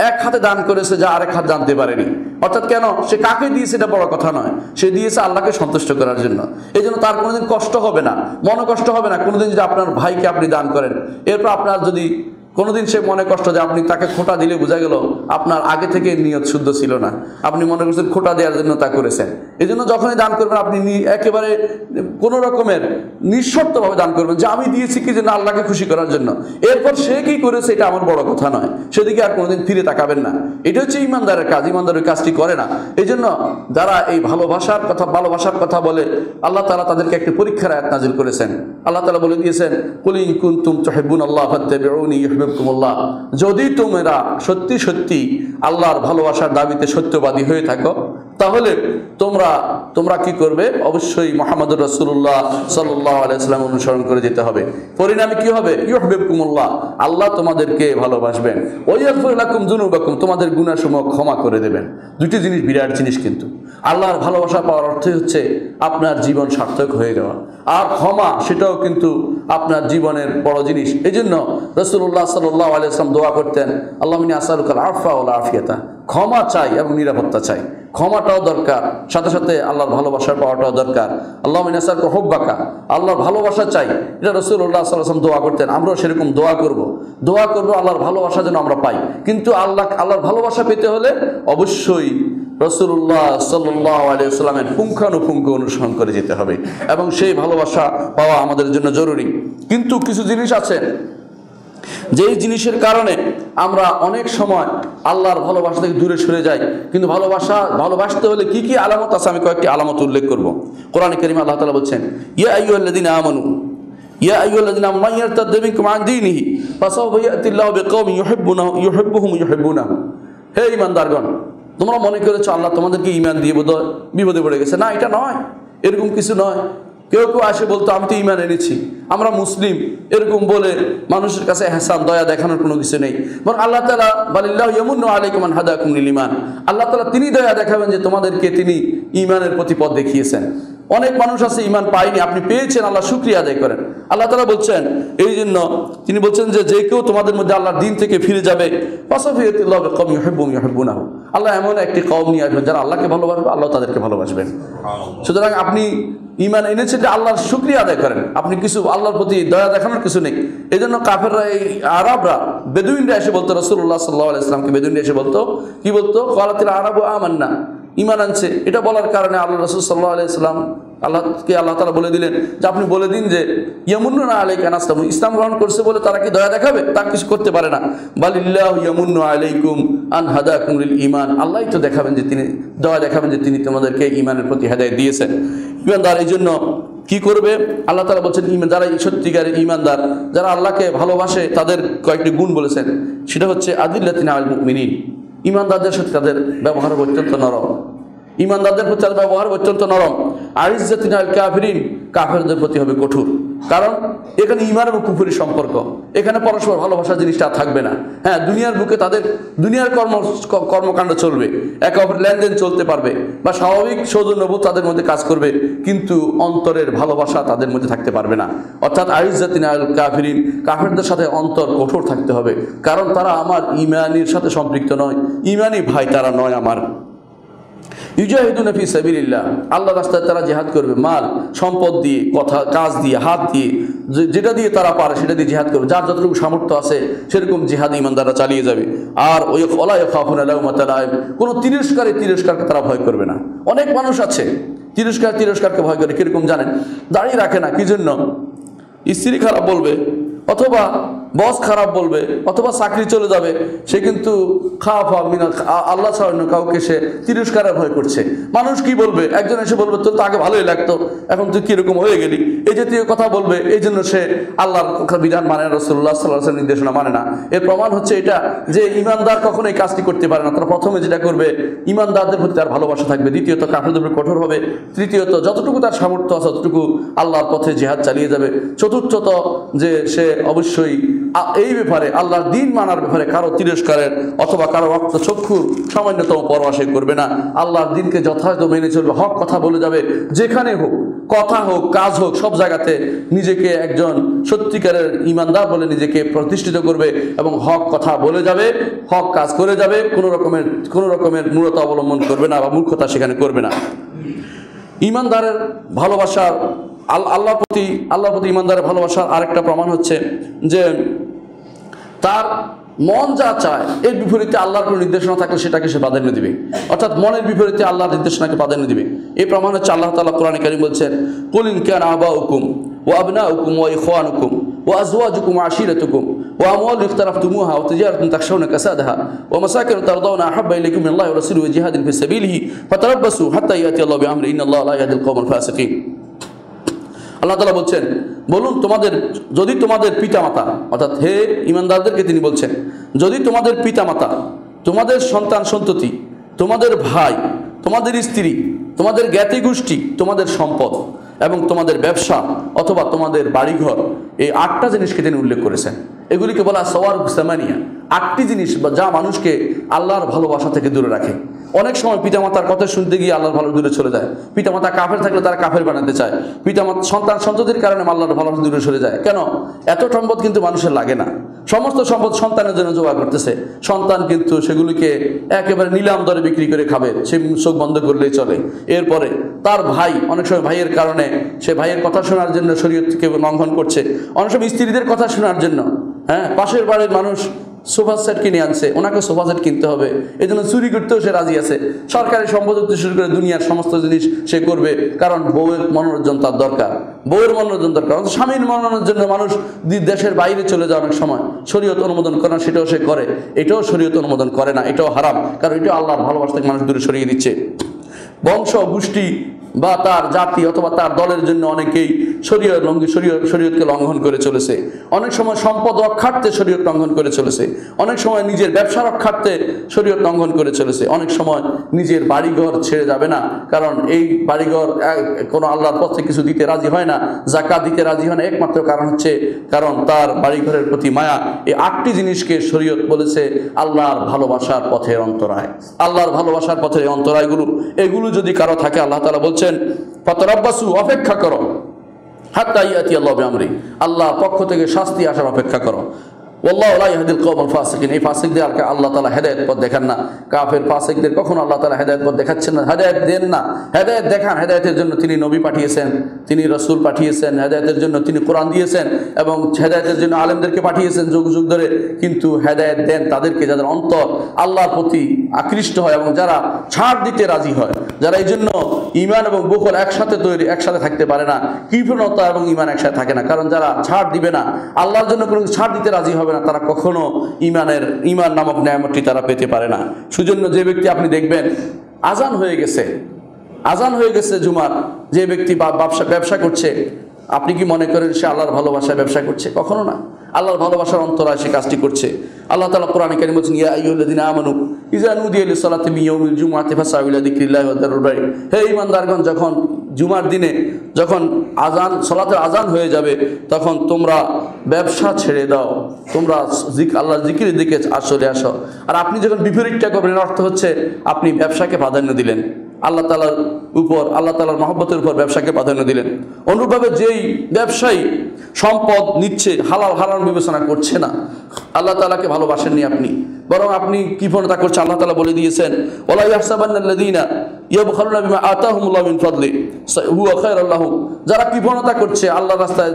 S1: এক হাতে দান করেছে যা আরেক হাত জানতে পারেনি। অর্থাৎ কেন, সে কাকে দিয়েছে এটা বড় কথা নয়, সে দিয়েছে আল্লাহকে সন্তুষ্ট করার জন্য। এই জন্য তার কোনোদিন কষ্ট হবে না, মনে কষ্ট হবে না কোনোদিন যদি আপনার ভাইকে আপনি দান করেন। এরপর আপনার যদি কোনোদিন সে মনে কষ্ট যে আপনি তাকে খোটা দিলে বোঝা গেল আপনার আগে থেকে নিয়ত শুদ্ধ ছিল না, আপনি মনে করছেন খোটা দেওয়ার জন্য তা করেছেন। এই জন্য যখনই দান করবেন আপনি একেবারে কোনো রকমের নিঃশর্তভাবে দান করবেন যে আমি দিয়েছি কি জন্য, আল্লাহকে খুশি করার জন্য। এরপর সে কি করেছে এটা আমার বড় কথা নয়, সেদিকে আর কোনোদিন ফিরে তাকাবেন না। এটা হচ্ছে ইমানদারের কাজ, ইমানদার ওই কাজটি করে না। এই জন্য যারা এই ভালোবাসার কথা বলে, আল্লাহ তাআলা তাদেরকে একটি পরীক্ষার আয়াত নাযিল করেছেন। আল্লাহ তাআলা বলে দিয়েছেন কুল ইন কুনতুম তুহিব্বুনাল্লাহ ফাত্তাবিউনি ইউহিব্বুকুমুল্লাহ, যদি তোমরা সত্যি সত্যি আল্লাহর ভালোবাসার দাবিতে সত্যবাদী হয়ে থাকো তাহলে তোমরা কি করবে, অবশ্যই মুহাম্মদুর রাসূলুল্লাহ সাল্লাল্লাহু আলাইহি ওয়াসাল্লাম অনুসরণ করে যেতে হবে। পরিণামে কি হবে, ইউহিব্বুকুমুল্লাহ, আল্লাহ তোমাদেরকে ভালোবাসবেন, ওয়া ইয়াগফির লাকুম যুনুবাকুম, তোমাদের গুনাহসমূহ ক্ষমা করে দেবেন। দুটি জিনিস বিরাট জিনিস, কিন্তু আল্লাহর ভালোবাসা পাওয়ার অর্থই হচ্ছে আপনার জীবন সার্থক হয়ে যাওয়া, আর ক্ষমা সেটাও কিন্তু আপনার জীবনের বড় জিনিস। এই জন্য রাসূলুল্লাহ সাল্লাল্লাহু আলাইহি ওয়াসাল্লাম দোয়া করতেন, আল্লাহুম্মা ইন্নী আসআলুকাল আফওয়া ওয়াল আফিয়াতা, ক্ষমা চাই এবং নিরাপত্তা চাই। ক্ষমাটাও দরকার, সাথে সাথে আল্লাহর ভালোবাসার পাওয়াটাও দরকার। আল্লাহুম্মা ইন্নী আসআলুকা হুব্বাকা, আল্লাহর ভালোবাসা চাই, এটা রাসূলুল্লাহ সাল্লাল্লাহু আলাইহি ওয়াসাল্লাম দোয়া করতেন। আমরাও সেরকম দোয়া করব আল্লাহর ভালোবাসা যেন আমরা পাই। কিন্তু আল্লাহর ভালোবাসা পেতে হলে অবশ্যই রাসূলুল্লাহ সাল্লাল্লাহু আলাইহি ওয়াসাল্লামের পুঙ্খানুপুঙ্খ অনুসরণ করে যেতে হবে এবং সেই ভালোবাসা পাওয়া আমাদের জন্য জরুরি। কিন্তু কিছু জিনিস আছে যেই জিনিসের কারণে আমরা অনেক সময় আল্লাহর ভালোবাসা থেকে দূরে সরে যাই। কিন্তু ভালোবাসতে হলে কি কি আলামত আছে, আমি কয়েকটি আলামত উল্লেখ করব। কোরআনে কারীমে আল্লাহ তাআলা বলছেন, ইয়া আইয়ুহাল্লাযীনা আমানু মান ইয়ারতাদ্দা মিনকুম আন দীনিহি ফাসাওফা ইয়াতিল্লাহু বিকওমিন ইউহিব্বুহুম ইউহিব্বুনাহু। হে ঈমানদারগণ, তোমরা মনে করেছো আল্লাহ তোমাদেরকে ঈমান দিয়ে বোধহয় বিপদে পড়ে গেছে। না, এটা নয়, এরকম কিছু নয়। কেউ কেউ আসে বলতো আমি তো ঈমান এনেছি, আমরা মুসলিম, এরকম বলে মানুষের কাছে এহসান দয়া দেখানোর কোনো কিছু নেই। বরং আল্লাহ তাআলা বালিল্লাহু ইয়ামুন্নু আলাইকুম আন হাদাকুম লিল ঈমান, আল্লাহ তাআলা তিনি দয়া দেখাবেন যে তোমাদেরকে তিনি ঈমানের প্রতি পথ দেখিয়েছেন। অনেক মানুষ আছে ঈমান পায়নি, আপনি পেয়েছেন, আল্লাহ শুকরিয়া আদায় করেন। আল্লাহ তাআলা বলছেন, এই জন্য তিনি বলছেন যে কেউ তোমাদের মধ্যে আল্লাহর দ্বীন থেকে ফিরে যাবে, ফাসাফিয়াতিল্লাহু বিকওমিন ইউহিব্বুহুম ইউহিব্বুনাহু, আল্লাহ এমন একটি কওম নিয়ে আসবেন যারা আল্লাহকে ভালোবাসবে, আল্লাহ তাদেরকে ভালোবাসবেন। সুতরাং আপনি ঈমান এনেছেন যে আল্লাহর শুকরিয়া আদায় করেন, আপনি কিছু আল্লাহর প্রতি দয়া দেখানোর কিছু নেই। এই জন্য কাফেররা, এই আরবরা, বেদুইনরা এসে বলতো রাসূলুল্লাহ সাল্লাল্লাহু আলাইহি ওয়াসাল্লামকে, বেদুইনরা এসে বলতো, কি বলতো, ক্বালাতিল আরাবু আমান্না, ঈমান আনছে। এটা বলার কারণে আল্লাহ রাসূল সাল্লাল্লাহু আলাইহি ওয়াসাল্লাম আল্লাহ তাআলা বলে দিলেন যে আপনি বলে দিন যে ইয়ামুন্নুনা আলাইকা আন আসলামু, ইসলাম গ্রহণ করছে বলে তারা কি দয়া দেখাবে? তা কিছু করতে পারে না। বালিল্লাহু ইয়ামুন্নু আলাইকুম আন হাদাকুম লিল ঈমান, আল্লাহই তো দেখাবেন যে তিনি দয়া দেখাবেন যে তিনি তোমাদেরকে ঈমানের প্রতি হেদায়েত দিয়েছেন। ঈমানদার এই জন্য কি করবে, আল্লাহ তাআলা বলছেন যারা সত্যিকারের ঈমানদার, যারা আল্লাহকে ভালোবাসে, তাদের কয়েকটি গুণ বলেছেন। সেটা হচ্ছে আদিল্লাতিন আল মুমিনিন, ঈমানদারদের সাথে তাদের ব্যবহার অত্যন্ত নরম, ঈমানদারদের প্রতি তার ব্যবহার অত্যন্ত নরম। আইজ্জাতিন আল কাফিরিন, কাফেরদের প্রতি হবে কঠোর। কারণ এখানে ঈমান এবং কুফরের সম্পর্ক, এখানে পরস্পর ভালোবাসা জিনিসটা থাকবে না। হ্যাঁ, দুনিয়ার বুকে তাদের দুনিয়ার কর্মকাণ্ড চলবে, একে অপরের লেনদেন চলতে পারবে, বা স্বাভাবিক সৌজন্যবোধ তাদের মধ্যে কাজ করবে, কিন্তু অন্তরের ভালোবাসা তাদের মধ্যে থাকতে পারবে না। অর্থাৎ আইজ্জাতিন আল কাফিরিন, কাফেরদের সাথে অন্তর কঠোর থাকতে হবে, কারণ তারা আমার ঈমানের সাথে সম্পৃক্ত নয়, ঈমানি ভাই তারা নয় আমার। ইউজাহিদুনা ফি সাবিলিল্লাহ, আল্লাহর রাস্তায় তারা জিহাদ করবে, মাল সম্পদ দিয়ে, কথা কাজ দিয়ে, হাত দিয়ে, যেটা দিয়ে তারা পারে সেটা দিয়ে জিহাদ করবে। যার যতটুকু সামর্থ্য আছে সেরকম জিহাদ ঈমানদাররা চালিয়ে যাবে। আর ওই ওয়ালা ইয়াখাফুনা লাউমাতা লাইম, কোনো তিরস্কারকে তারা ভয় করবে না। অনেক মানুষ আছে তিরস্কারকে ভয় করে। কিরকম জানেন? দাঁড়িয়ে রাখে না, কি জন্য? স্ত্রী খারাপ বলবে, অথবা বস খারাপ বলবে, অথবা চাকরি চলে যাবে, সে কিন্তু আল্লাহ ছাড়া কাউকে সে তিরস্কারের ভয় করছে। মানুষ কি বলবে? একজন এসে বলবে তোর তো আগে ভালোই লাগতো, এখন তুই কিরকম হয়ে গেলি, এই জাতীয় কথা বলবে। এই জন্য সে আল্লাহর বিধান মানে না, রাসূলুল্লাহ সাল্লাল্লাহু আলাইহি ওয়াসাল্লামের নির্দেশনা মানে না। এর প্রমাণ হচ্ছে এটা যে ঈমানদার কখনো এই কাজটি করতে পারে না। তারা প্রথমে যেটা করবে, ঈমানদারদের প্রতি তার ভালোবাসা থাকবে, দ্বিতীয়ত কাফেরদের উপর কঠোর হবে, তৃতীয়ত যতটুকু তার সামর্থ্য আছে ততটুকু আল্লাহর পথে জিহাদ চালিয়ে যাবে, চতুর্থত যে সে অবশ্যই এই ব্যাপারে আল্লাহর দ্বীন মানার ব্যাপারে কারো তিরস্কারের অথবা কারো রক্ত চক্ষুর সামান্যতম পরোয়া সে করবে না। আল্লাহর দ্বীনকে যথাযথ মেনে চলবে, হক কথা বলে যাবে, যেখানে হোক, কথা হোক, কাজ হোক, সব জায়গাতে নিজেকে একজন সত্যিকারের ইমানদার বলে নিজেকে প্রতিষ্ঠিত করবে এবং হক কথা বলে যাবে, হক কাজ করে যাবে, কোনো রকমের মূঢ়তা অবলম্বন করবে না বা মূর্খতা সেখানে করবে না। ইমানদারের ভালোবাসার আল্লাহর প্রতি ইমানদারের ভালোবাসার আরেকটা প্রমাণ হচ্ছে যে তার মন যা চায় এর বিপরীতে আল্লাহর কোনো নির্দেশনা থাকলে সেটাকে সে প্রাধান্য দিবে, অর্থাৎ মনের বিপরীতে আল্লাহর নির্দেশনাকে প্রাধান্য দিবে। এই প্রমাণ হচ্ছে আল্লাহ তাআলা কোরআনে কারীম বলছেন, কুল ইন কানা আবাউকুম ওয়া আবনাউকুম ওয়া ইখওয়ানুকুম ওয়া আজওয়াজুকুম ওয়া আশিরাতুকুম ওয়া আমওয়ালুন ইখতারাফতুমুহা ওয়া তিজারাতুন তাখশাউনা কাসাদাহা ওয়া মাসাকিন তারদাউনা আহাব্বা ইলাইকুম মিনাল্লাহি ওয়া রাসূলিহি ওয়া জিহাদিন ফি সাবিলিহি ফাতারাব্বাসু হাত্তা ইয়াতি আল্লাহু বিআমরিহি ইন্নাল্লাহা লা ইয়াহদিল কওমাল ফাসিকিন। আল্লাহ তাআলা বলছেন, বলুন যদি তোমাদের পিতামাতা, অর্থাৎ হে ঈমানদারদেরকে তিনি বলছেন, যদি তোমাদের পিতামাতা, তোমাদের সন্তান সন্ততি, তোমাদের ভাই, তোমাদের স্ত্রী, তোমাদের জ্ঞাতি গোষ্ঠী, তোমাদের সম্পদ এবং তোমাদের ব্যবসা অথবা তোমাদের বাড়িঘর, এই 8টা জিনিসকে তিনি উল্লেখ করেছেন। এগুলিকে বলা সওয়ার সামানিয়া, 8টি জিনিস যা মানুষকে আল্লাহর ভালোবাসা থেকে দূরে রাখে। অনেক সময় পিতামাতার কথা শুনতে গিয়ে আল্লাহর ভালো দূরে চলে যায়। পিতামাতা কাফের থাকলে তারা কাফের বানাতে চায়। সন্তান সন্ততির কারণে আল্লাহর ভালোবাসা দূরে সরে যায়। কেন? এত সম্পদ কিন্তু মানুষের লাগে না, সমস্ত সম্পদ সন্তানের জন্য জোগাড় করতেছে। সন্তান কিন্তু সেগুলিকে একেবারে নিলাম দরে বিক্রি করে খাবে, সে চোখ বন্ধ করলেই চলে। এরপরে তার ভাই, অনেক সময় ভাইয়ের কারণে সে ভাইয়ের কথা শোনার জন্য শরীয়তকে লঙ্ঘন করছে, অনেক সময় স্ত্রীদের কথা শোনার জন্য, পাশের বাড়ির মানুষ সোফা সেট কিনে আনছে, ওনাকে সোফা সেট কিনতে হবে, এই জন্য চুরি করতেও সে রাজি আছে। সরকারি সম্পদ থেকে শুরু করে দুনিয়ার সমস্ত জিনিস সে করবে, কারণ বউয়ের মনোরঞ্জন তার দরকার, বউয়ের মনোরঞ্জন দরকার। স্বামীর মনোরঞ্জনের জন্য মানুষ দেশের বাইরে চলে যায় অনেক সময়, শরীয়ত অনুমোদন করে না সেটাও সে করে, এটাও শরীয়ত অনুমোদন করে না, এটাও হারাম, কারণ এটাও আল্লাহর ভালোবাসা থেকে মানুষ দূরে সরিয়ে দিচ্ছে। বংশ গোষ্ঠী বা তার জাতি অথবা তার দলের জন্য অনেকেই শরীয়তকে লঙ্ঘন করে চলেছে। অনেক সময় সম্পদ রক্ষার্থে শরীয়ত লঙ্ঘন করে চলেছে, অনেক সময় নিজের ব্যবসা রক্ষার্থে শরীয়ত লঙ্ঘন করে চলেছে, অনেক সময় নিজের বাড়িঘর ছেড়ে যাবে না, কারণ এই বাড়িঘর কোনো আল্লাহর পথে কিছু দিতে রাজি হয় না, যাকাত দিতে রাজি হয় না, একমাত্র কারণ হচ্ছে কারণ তার বাড়িঘরের প্রতি মায়া। এই 8টি জিনিসকে শরীয়ত বলেছে আল্লাহর ভালোবাসার পথের অন্তরায়। আল্লাহর ভালোবাসার পথের অন্তরায়গুলো, এগুলো যদি কারো থাকে, আল্লাহ তাআলা বলছেন ফাতারাব্বাসু, অপেক্ষা করো, হাত্তা ইয়াতি আল্লাহু বিআমরিহি, আল্লাহর পক্ষ থেকে শাস্তি আসার অপেক্ষা করো। ওয়াল্লাহু লা ইয়াহদিল কওমাল ফাসিকিন, এই ফাসিকদের আল্লাহ তাআলা হেদায়েত পথ দেখান না। কাফের ফাসিকদের কখনো আল্লাহ তাআলা হেদায়েত পথ দেখাচ্ছেন না, হেদায়েত দেন না। হেদায়েত দেখান, হেদায়েতের জন্য তিনি নবী পাঠিয়েছেন, তিনি রাসূল পাঠিয়েছেন, হেদায়েতের জন্য তিনি কোরআন দিয়েছেন এবং হেদায়েতের জন্য আলেমদেরকে পাঠিয়েছেন যুগ যুগ ধরে। কিন্তু হেদায়েত দেন তাদেরকে যাদের অন্তর আল্লাহর প্রতি আকৃষ্ট হয় এবং যারা ছাড় দিতে রাজি হয়, যারা এই জন্য ঈমান এবং বুখল একসাথে থাকতে পারে না, কৃপণতা এবং ঈমান একসাথে থাকে না, কারণ যারা ছাড় দিবে না, আল্লাহর জন্য কোনো ছাড় দিতে রাজি হবে না, তারা কখনো ঈমান নামক নেয়ামতটি তারা পেতে পারে না। সেজন্য যে ব্যক্তি আপনি দেখবেন আজান হয়ে গেছে জুমার, যে ব্যক্তি ব্যবসা করছে, আপনি কি মনে করেন সে আল্লাহর ভালোবাসায় ব্যবসা করছে? কখনো না, আল্লাহর ভালোবাসার অন্তরায় সে কাজটি করছে। আল্লাহ তাআলা কোরআনে কারীমে বলেছেন, ইয়া আইয়ুহাল্লাযীনা আমানু ইযা নুদিয়া লিস-সালাতি মিন ইয়াউমিল জুমআতি ফাসআউ ইলা যিকরিল্লাহি ওয়া যারুল বাই'। হে ঈমানদারগণ, যখন জুমার দিনে যখন সালাতের আজান হয়ে যাবে, তখন তোমরা ব্যবসা ছেড়ে দাও, তোমরা আল্লাহর জিকিরের দিকে চলে আসো। আর আপনি যখন বিপরীতটা করবেন, অর্থ হচ্ছে আপনি ব্যবসাকে প্রাধান্য দিলেন, আল্লাহ তাআলার মহব্বতের উপর ব্যবসাকে প্রাধান্য দিলেন। অনুরূপভাবে যেই ব্যবসায়ী সম্পদ নিচ্ছে, হালাল হারাম বিবেচনা করছে না, আল্লাহ তাআলাকে ভালোবাসেননি আপনি, বরং আপনি কৃপণতা করছে। আল্লাহ তাআলা বলে দিয়েছেন, ওয়ালা ইয়াহসাবান্নাল্লাযীনা ইয়াবখালুনা বিমা আতাহুমুল্লাহু মিন ফাদলি হুয়া খায়রুল লাহুম। যারা কৃপণতা করছে, আল্লাহর রাস্তায়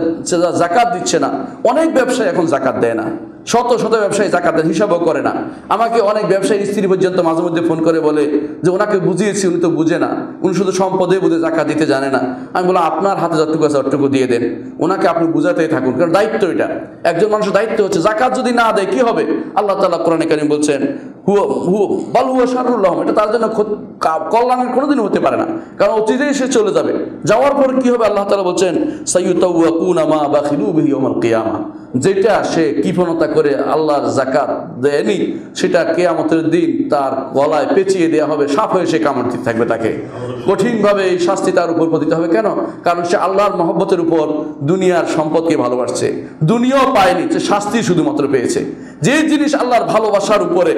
S1: যাকাত দিচ্ছে না। অনেক ব্যবসায়ী এখন যাকাত দেয় না, শত শত ব্যবসায়ী যাকাতের হিসাবও করে না। আমাকে অনেক ব্যবসায়ী স্ত্রী পর্যন্ত মাঝে মধ্যে ফোন করে বলে যে ওনাকে বুঝিয়েছি, উনি তো বুঝে না, উনি শুধু সম্পদে বুঝে যাকাত দিতে জানে না। আমি বললাম, আপনার হাতে যতটুকু আছে অতটুকু দিয়ে দেন, ওনাকে আপনি বুঝাতেই থাকুন, কারণ দায়িত্ব এটা, একজন মানুষের দায়িত্ব হচ্ছে। যাকাত যদি না দেয় কি হবে? আল্লাহ তাআলা কোরআনে কারীম বলছেন, হুয়া শাররুল লাহুম, এটা তার জন্য কল্যাণের কোনোদিন হতে পারে না, কারণ অতীতেই সে চলে যাবে। যাওয়ার পর কি হবে? আল্লাহ তাআলা বলছেন, সাইয়ুতাওয়াকুনা মা বাখিলু বিহি ইয়াওমাল কিয়ামা, যেটা সে কৃপণতা করে আল্লাহর যাকাত দেয়নি, সেটা কিয়ামতের দিন তার গলায় পেঁচিয়ে দেওয়া হবে, সাপ হয়ে সে কামড় দিতে থাকবে, তাকে কঠিনভাবে এই শাস্তি তার উপর পতিত হবে। কেন? কারণ সে আল্লাহর মহব্বতের উপর দুনিয়ার সম্পদকে ভালোবাসছে, দুনিয়াও পায়নি, সে শাস্তি শুধুমাত্র পেয়েছে। যে জিনিস আল্লাহর ভালোবাসার উপরে,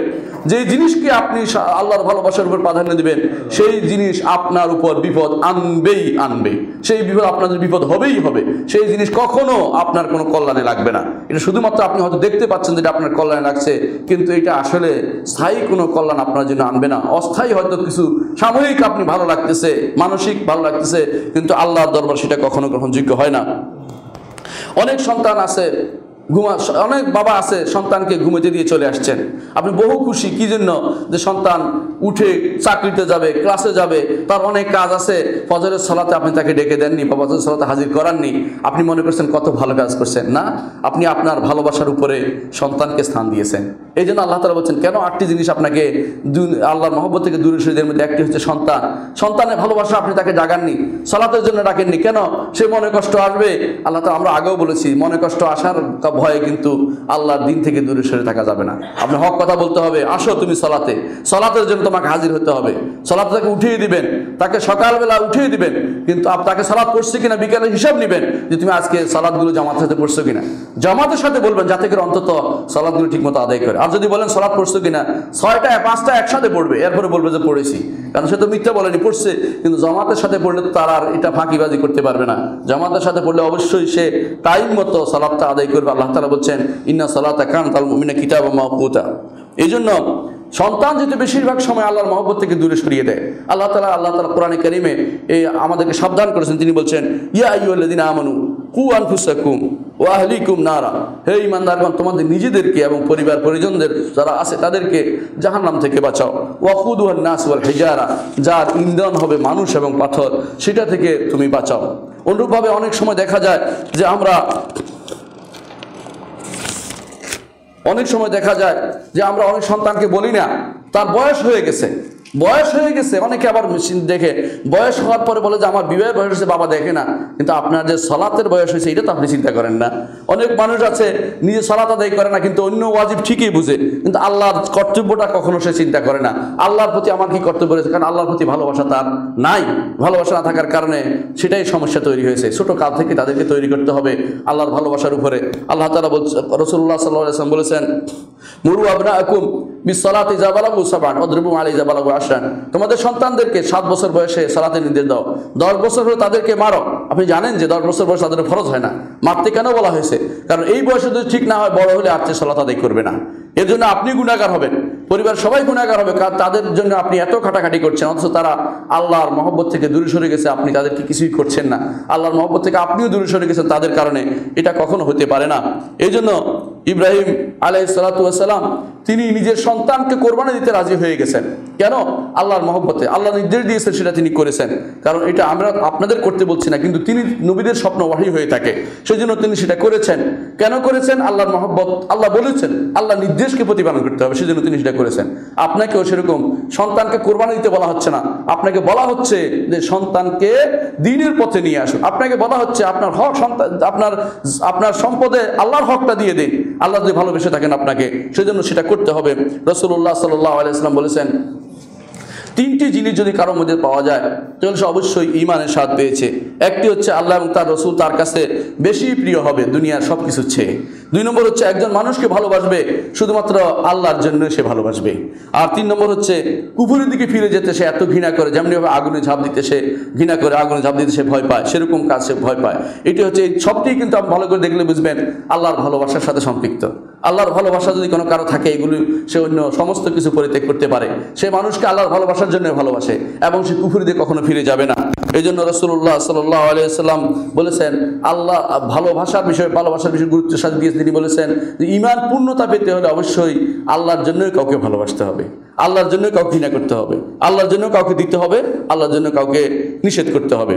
S1: যে জিনিসকে আপনি আল্লাহর ভালোবাসার উপর প্রাধান্য দিবেন, সেই জিনিস আপনার উপর বিপদ আনবেই আনবে। সেই বিপদ আপনাদের বিপদ হবেই হবে। সেই জিনিস কখনো আপনার কোনো কল্যাণে লাগবে না। এটা শুধুমাত্র আপনি হয়তো দেখতে পাচ্ছেন যেটা আপনার কল্যাণে লাগছে, কিন্তু এটা আসলে স্থায়ী কোনো কল্যাণ আপনার জন্য আনবে না। অস্থায়ী হয়তো কিছু সাময়িক আপনি ভালো লাগতেছে, মানসিক ভালো লাগতেছে, কিন্তু আল্লাহর দরবার সেটা কখনো গ্রহণযোগ্য হয় না। অনেক সন্তান আছে, অনেক বাবা আছে সন্তানকে ঘুমাতে দিয়ে চলে আসছেন, আপনি বহু খুশি কি জন্য, যে সন্তান উঠে চাকরিতে যাবে, ক্লাসে যাবে, তার অনেক কাজ আছে, ফজরের সালাতে আপনি তাকে ডেকে দেননি বা ফজরের সালাতে হাজির করাননি, আপনি মনে করছেন কত ভালো কাজ করছেন। না, আপনি আপনার ভালোবাসার উপরে সন্তানকে স্থান দিয়েছেন। এই জন্য আল্লাহ তাআলা বলছেন কেন 8টি জিনিস আপনাকে আল্লাহর মহব্বত থেকে দূরে সরিয়ে, মধ্যে একটি হচ্ছে সন্তান। সন্তানের ভালোবাসা আপনি তাকে জাগাননি, সালাতের জন্য ডাকেননি, কেন? সে মনে কষ্ট আসবে। আল্লাহ তাআলা, আমরা আগেও বলেছি, মনে কষ্ট আসার ভয়ে কিন্তু আল্লাহর দিন থেকে দূরে সরে থাকা যাবে না। আপনি হক কথা বলতে হবে, আসো তুমি সালাতে, সালাতের জন্য তোমাকে হাজির হতে হবে। সালাতে তাকে উঠিয়ে দিবেন, তাকে সকালবেলা উঠিয়ে দিবেন, কিন্তু তাকে সালাত পড়ছে কিনা বিকালে হিসাব নেবেন যে তুমি আজকে সালাতগুলো জামাতের সাথে পড়ছো কিনা। জামাতের সাথে বলবেন যাতে করে অন্তত সালাতগুলো ঠিকমতো আদায় করে। আর যদি বলেন সালাত পড়ছো কিনা, 6টা 5টা একসাথে পড়বে, এরপরে বলবে যে পড়েছি, কারণ সে তো মিথ্যা বলেনি, পড়ছে। কিন্তু জামাতের সাথে পড়লে তার আর এটা ফাঁকিবাজি করতে পারবে না। জামাতের সাথে পড়লে অবশ্যই সে টাইম মতো সালাতটা আদায় করবে। আল্লাহ তাআলা বলছেন ইন্না সালাতা কানাত আলাল মুমিনিনা কিতাবাম মাওকুতা। এই জন্য সন্তান যেহেতু বেশিরভাগ সময় আল্লাহর মহব্বত থেকে দূরে সরিয়ে দেয়, আল্লাহ তাআলা কোরআনে কারীমে এই আমাদেরকে সাবধান করেছেন। তিনি বলছেন ইয়া আইয়ুহাল্লাযীনা আমানু কু আনফুসাকুম ওয়া আহলিকুম নারা, হে ঈমানদারগণ, তোমাদের নিজেদেরকে এবং পরিবার পরিজনদের যারা আছে তাদেরকে জাহান্নাম থেকে বাঁচাও। ওয়াকুদুহান নাস ওয়াল হিজারা, যার ইন্ধন হবে মানুষ এবং পাথর, সেটা থেকে তুমি বাঁচাও। অনুরূপভাবে অনেক সময় দেখা যায় যে আমরা অনেক সন্তানকে বলি না, তার বয়স হয়ে গেছে, অনেকে আবার দেখে বয়স হওয়ার পরে বলে যে আমার বিবাহের বয়স হয়েছে, বাবা দেখে না। কিন্তু আপনার যে সালাতের বয়স হয়েছে এটা তো আপনি চিন্তা করেন না। অনেক মানুষ আছে নিজে সালাত আদায় করে না, কিন্তু অন্য ওয়াজিব ঠিকই বুঝে, কিন্তু আল্লাহর কর্তব্যটা কখনো সে চিন্তা করে না। আল্লাহর প্রতি আমার কি কর্তব্য রয়েছে, কারণ আল্লাহর প্রতি ভালোবাসা তার নাই। ভালোবাসা না থাকার কারণে সেটাই সমস্যা তৈরি হয়েছে। ছোট কাল থেকে তাদেরকে তৈরি করতে হবে আল্লাহর ভালোবাসার উপরে। আল্লাহ তাআলা রাসূলুল্লাহ সাল্লাল্লাহু আলাইহি ওয়াসাল্লাম বলেছেন মুরু আবনাআকুম বিসসালাতি ইযা বালাগু সাবআন ওয়াদরিবু আলাইহি ইযা বালাগু আশরান, তোমাদের সন্তানদেরকে 7 বছর বয়সে সালাতের নির্দেশ দাও, 10 বছর হলে তাদেরকে মারো। আপনি জানেন যে 10 বছর বয়সে তাদের ফরজ হয় না। মারতে কেন বলা হয়েছে? কারণ এই বয়সে যদি ঠিক না হয়, বড় হলে আর সালাত আদায় করবে না। এর জন্য আপনি গুনাহগার হবেন, পরিবার সবাই গুনাহগার হবে, কারণ তাদের জন্য আপনি এত খাটাখাটি করছেন, অথচ তারা আল্লাহর মহব্বত থেকে দূরে সরে গেছে, আপনি তাদেরকে কিছুই করছেন না। আল্লাহর মহব্বত থেকে আপনিও দূরে সরে গেছেন তাদের কারণে, এটা কখনো হতে পারে না। এই জন্য ইব্রাহিম আলাইহিস সালাতু ওয়াস সালাম তিনি নিজের সন্তানকে কোরবানি দিতে রাজি হয়ে গেছেন। কেন? আল্লাহর মহব্বতে, আল্লাহ নির্দেশ দিয়েছেন সেটা তিনি করেছেন। কারণ এটা আমরা আপনাদের করতে বলছি না, কিন্তু তিনি নবীদের স্বপ্ন ওয়াহী হয়ে থাকে, সেই জন্য তিনি সেটা করেছেন। কেন করেছেন? আল্লাহর মহব্বত, আল্লাহ বলেছেন, আল্লাহ নির্দেশকে প্রতিপালন করতে হবে, সেই জন্য তিনি সেটা করেছেন। আপনাকেও সেরকম সন্তানকে কোরবানি দিতে বলা হচ্ছে না, আপনাকে বলা হচ্ছে যে সন্তানকে দ্বীনের পথে নিয়ে আসুন। আপনাকে বলা হচ্ছে আপনার হক সন্তান, আপনার সম্পদে আল্লাহর হকটা দিয়ে দিন। আল্লাহ যদি ভালোবেসে থাকেন আপনাকে, সেজন্য সেটা করতে হবে। রাসূলুল্লাহ সাল্লাল্লাহু আলাইহি ওয়াসাল্লাম বলেছেন 3টি জিনিস যদি কারোর মধ্যে পাওয়া যায় তাহলে সে অবশ্যই ঈমানের স্বাদ পেয়েছে। একটি হচ্ছে আল্লাহ এবং তার রাসূল তার কাছে বেশি প্রিয় হবে দুনিয়ার সব কিছুর চেয়ে। 2 নম্বর হচ্ছে একজন মানুষকে ভালোবাসবে শুধুমাত্র আল্লাহর জন্য, সে ভালোবাসবে। আর 3 নম্বর হচ্ছে কুফরের দিকে ফিরে যেতে সে এত ঘৃণা করে, যেমনিভাবে আগুনে ঝাঁপ দিতে সে ঘৃণা করে, আগুনে ঝাঁপ দিতে সে ভয় পায়, সেরকম কাজ সে ভয় পায়। এটি হচ্ছে, এই সবটি কিন্তু আপনি ভালো করে দেখলে বুঝবেন আল্লাহর ভালোবাসার সাথে সম্পৃক্ত। আল্লাহর ভালোবাসা যদি কোনো কারো থাকে, এগুলি সে অন্য সমস্ত কিছু পরিত্যাগ করতে পারে। সে মানুষকে আল্লাহর ভালোবাসার জন্য ভালোবাসে এবং সে কুফরি দিয়ে কখনো ফিরে যাবে না। এই জন্য রাসূলুল্লাহ সাল্লাল্লাহু আলাইহি ওয়াসাল্লাম বলেছেন, আল্লাহ ভালোবাসার বিষয়ে গুরুত্বের সাথে দিয়েছে। তিনি বলেছেন যে ঈমান পূর্ণতা পেতে হলে অবশ্যই আল্লাহর জন্যই কাউকে ভালোবাসতে হবে, আল্লাহর জন্য কাউকে ঘৃণা করতে হবে, আল্লাহর জন্য কাউকে দিতে হবে, আল্লাহর জন্য কাউকে নিষেধ করতে হবে।